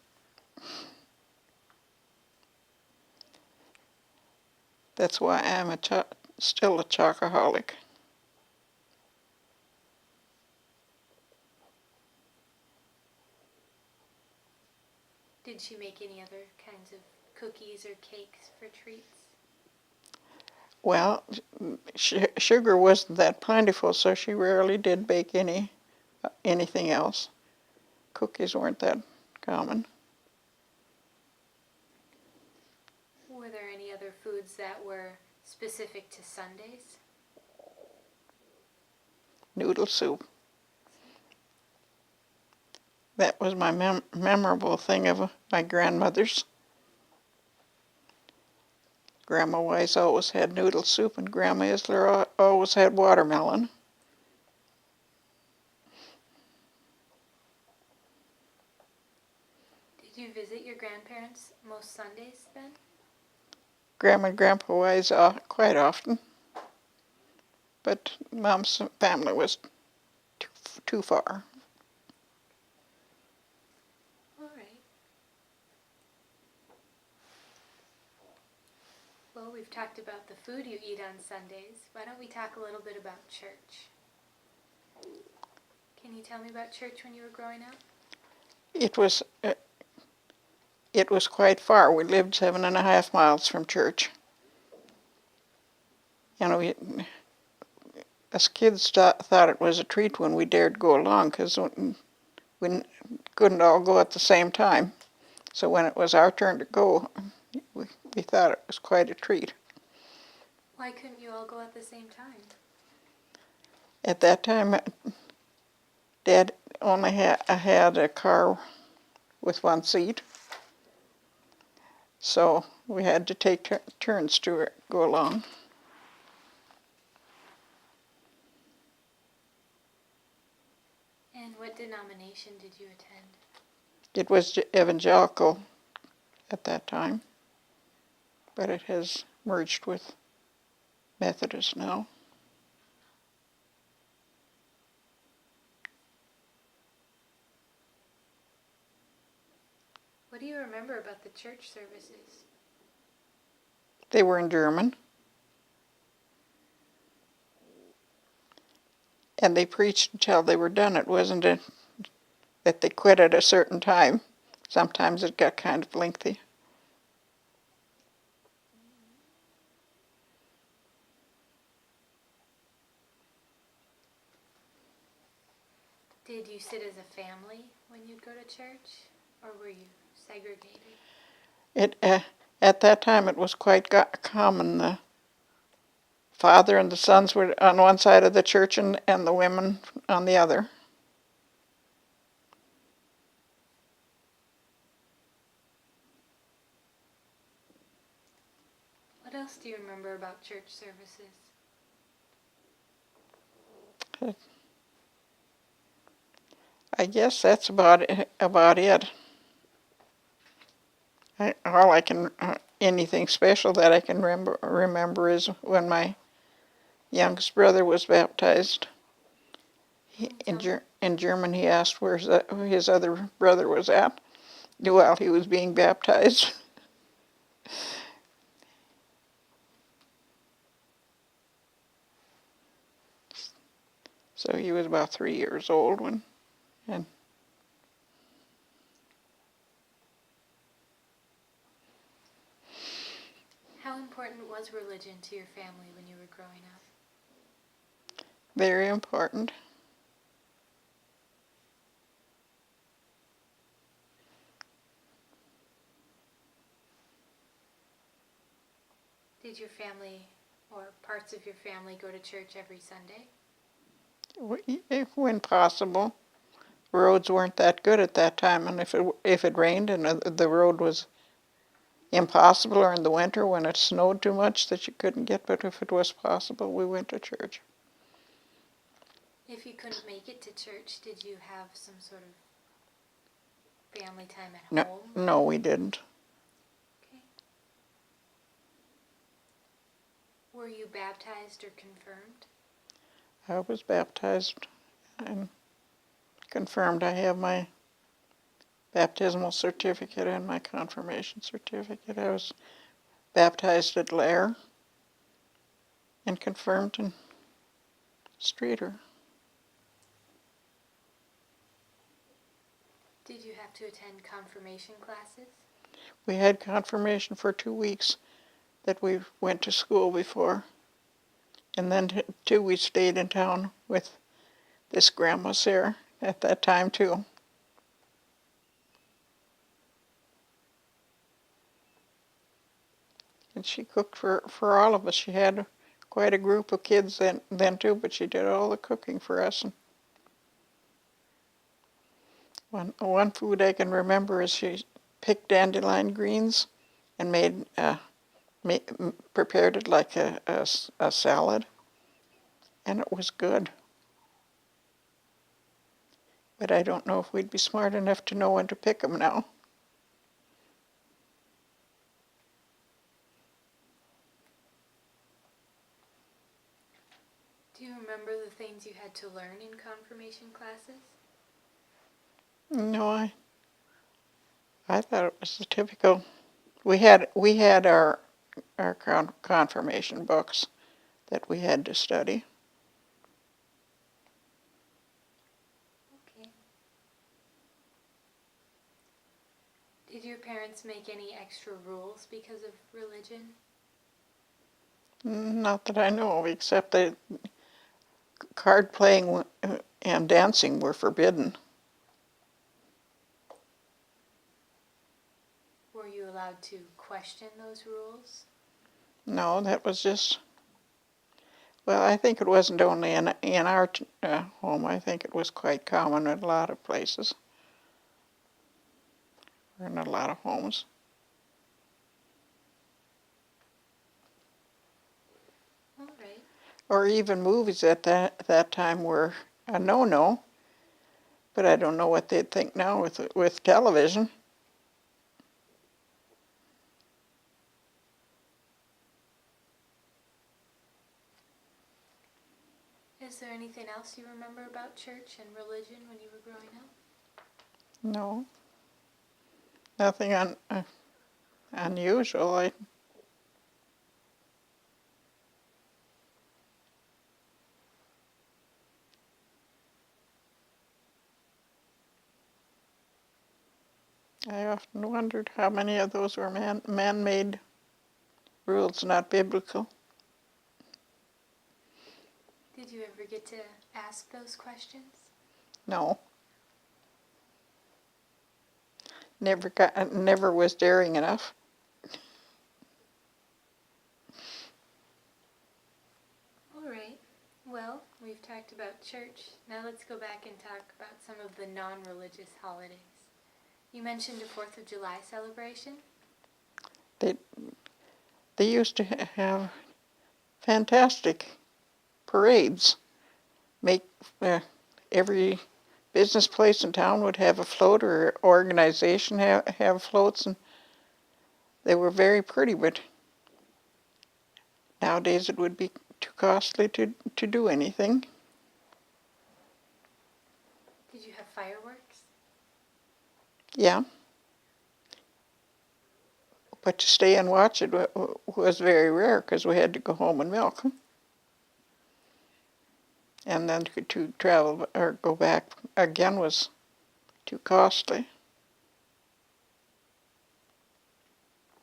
That's why I'm still a chocoholic. Did she make any other kinds of cookies or cakes for treats? Well, sugar wasn't that plentiful, so she rarely did bake anything else. Cookies weren't that common. Were there any other foods that were specific to Sundays? Noodle soup. That was my memorable thing of my grandmother's. Grandma Weisz always had noodle soup, and Grandma Isler always had watermelon. Did you visit your grandparents most Sundays then? Grandma and Grandpa Weisz quite often, but Mom's family was too far. All right. Well, we've talked about the food you eat on Sundays. Why don't we talk a little bit about church? Can you tell me about church when you were growing up? It was quite far. We lived 7.5 miles from church. Us kids thought it was a treat when we dared go along, because we couldn't all go at the same time. So when it was our turn to go, we thought it was quite a treat. Why couldn't you all go at the same time? At that time, Dad only had a car with one seat, so we had to take turns to go along. And what denomination did you attend? It was evangelical at that time, but it has merged with Methodist now. What do you remember about the church services? They were in German, and they preached until they were done. It wasn't that they quit at a certain time. Sometimes it got kind of lengthy. Did you sit as a family when you'd go to church, or were you segregated? At that time, it was quite common. The father and the sons were on one side of the church, and the women on the other. else do you remember about church services? I guess that's about it. All I can, anything special that I can remember is when my youngest brother was baptized. In German, he asked where his other brother was at while he was being baptized. So he was about 3 years old when, and How important was religion to your family when you were growing up? very important. Did your family or parts of your family go to church every Sunday? When possible. Roads weren't that good at that time, and if it rained and the road was impossible, or in the winter when it snowed too much that you couldn't get, but if it was possible, we went to church. If you couldn't make it to church, did you have some sort of family time at home? No, we didn't. Okay. Were you baptized or confirmed? I was baptized and confirmed. I have my baptismal certificate and my confirmation certificate. I was baptized at Lair and confirmed in Streeter. Did you have to attend confirmation classes? We had confirmation for 2 weeks that we went to school before. And then 2 we stayed in town with this grandma Sarah at that time too. And she cooked for all of us. She had quite a group of kids then too, but she did all the cooking for us. And one food I can remember is she picked dandelion greens and prepared it like a salad, and it was good. But I don't know if we'd be smart enough to know when to pick them now. Do you remember the things you had to learn in confirmation classes? No, I thought it was the typical. We had our confirmation books that we had to study. Okay. Did your parents make any extra rules because of religion? Not that I know of, except that card playing and dancing were forbidden. Were you allowed to question those rules? No, that was just. Well, I think it wasn't only in our home. I think it was quite common in a lot of places, or in a lot of homes. All right. Or even movies at that time were a no-no. But I don't know what they'd think now with television. Is there anything else you remember about church and religion when you were growing up? No, nothing unusual. I often wondered how many of those were man-made rules, not biblical. Did you ever get to ask those questions? No. Never was daring enough. All right. Well, we've talked about church. Now let's go back and talk about some of the non-religious holidays. You mentioned a 4th of July celebration. they used to have fantastic parades. Make every business place in town would have a float, or organization have floats, and they were very pretty, but nowadays it would be too costly to do anything. Did you have fireworks? Yeah. But to stay and watch it was very rare because we had to go home and milk. And then to travel or go back again was too costly.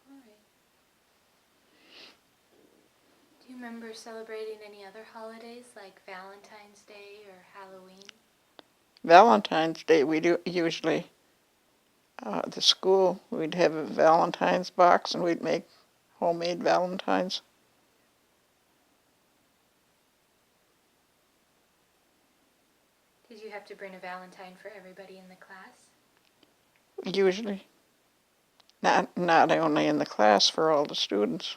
All right. Do you remember celebrating any other holidays like Valentine's Day or Halloween? Valentine's Day, we do usually, the school, we'd have a Valentine's box and we'd make homemade Valentines. Did you have to bring a Valentine for everybody in the class? Usually. Not only in the class, for all the students.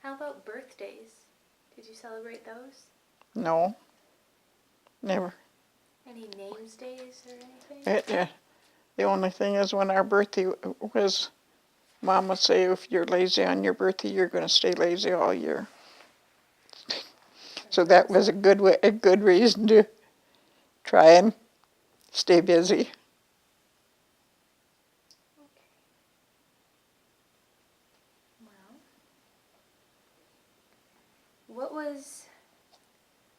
How about birthdays? Did you celebrate those? No, never. Any names days or anything? The only thing is when our birthday was, Mom would say, if you're lazy on your birthday, you're going to stay lazy all year. So that was a good reason to try and stay busy. Okay. Well, what was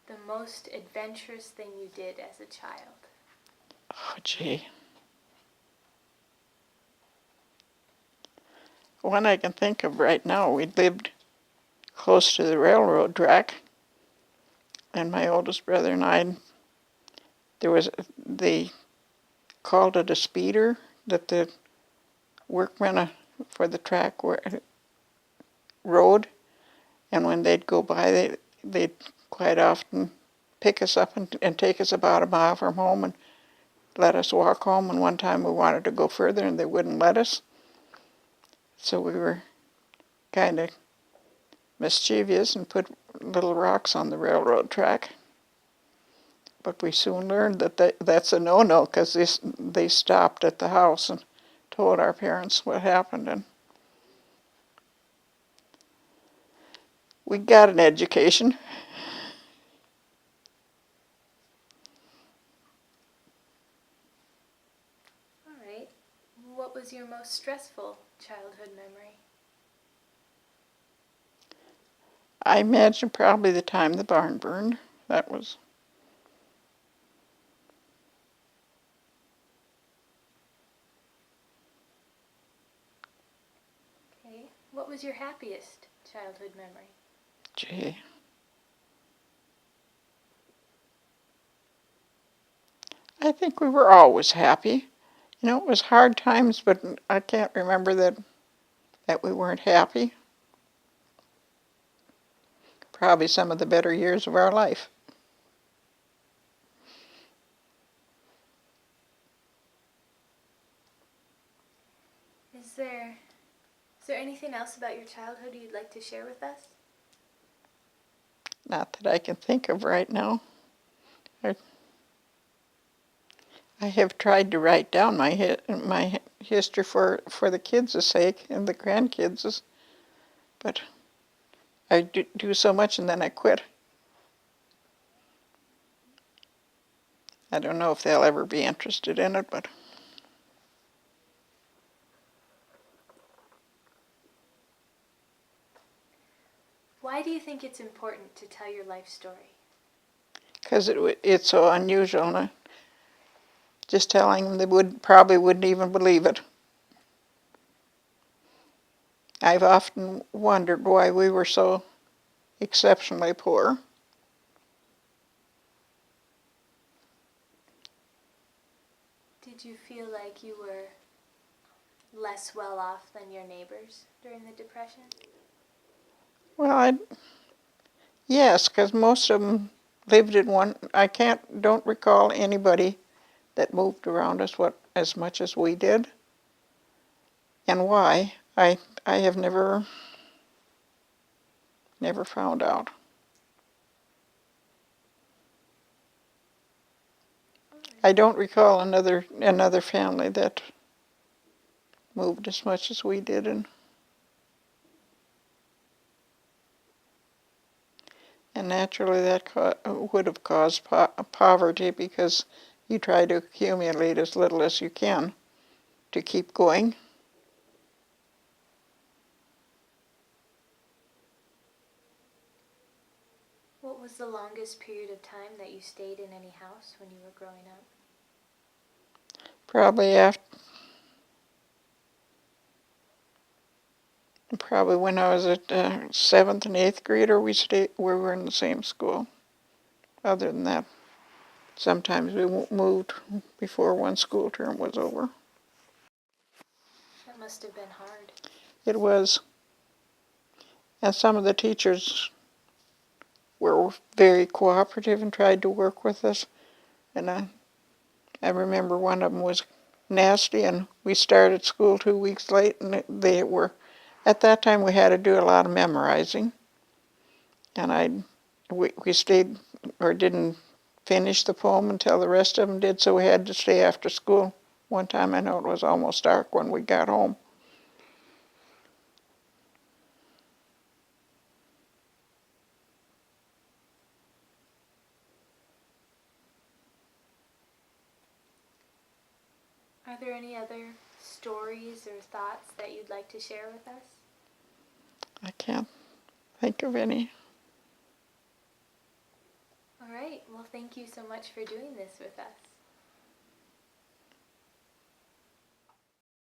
the most adventurous thing you did as a child? Oh, gee. One I can think of right now, we lived close to the railroad track, and my oldest brother and I, they called it a speeder that the workmen for the track rode, and when they'd go by, they'd quite often pick us up and take us about a mile from home and let us walk home. And one time we wanted to go further and they wouldn't let us. So we were kind of mischievous and put little rocks on the railroad track. But we soon learned that that's a no-no, because they stopped at the house and told our parents what happened. And we got an education. All right. What was your most stressful childhood memory? I imagine probably the time the barn burned. That was. Okay. What was your happiest childhood memory? Gee. I think we were always happy. You know, it was hard times, but I can't remember that we weren't happy. Probably some of the better years of our life. Is there anything else about your childhood you'd like to share with us? Not that I can think of right now. I have tried to write down my history for the kids' sake and the grandkids', but I do so much and then I quit. I don't know if they'll ever be interested in it, but Why do you think it's important to tell your life story? because it's so unusual. And just telling them, they probably wouldn't even believe it. I've often wondered why we were so exceptionally poor. Did you feel like you were less well off than your neighbors during the Depression? Well, yes, because most of them lived in one. Don't recall anybody that moved around us. What as much as we did. And why, I have never found out. I don't recall another family that moved as much as we did, and naturally that would have caused poverty, because you try to accumulate as little as you can to keep going. What was the longest period of time that you stayed in any house when you were growing up? Probably when I was at 7th and 8th grader, we were in the same school. Other than that, sometimes we moved before one school term was over. That must have been hard. It was. And some of the teachers were very cooperative and tried to work with us. And I remember one of them was nasty, and we started school 2 weeks late, and they were, at that time we had to do a lot of memorizing. And we stayed, or didn't finish the poem until the rest of them did, so we had to stay after school. One time I know it was almost dark when we got home. Are there any other stories or thoughts that you'd like to share with us? I can't think of any. All right. Well, thank you so much for doing this with us.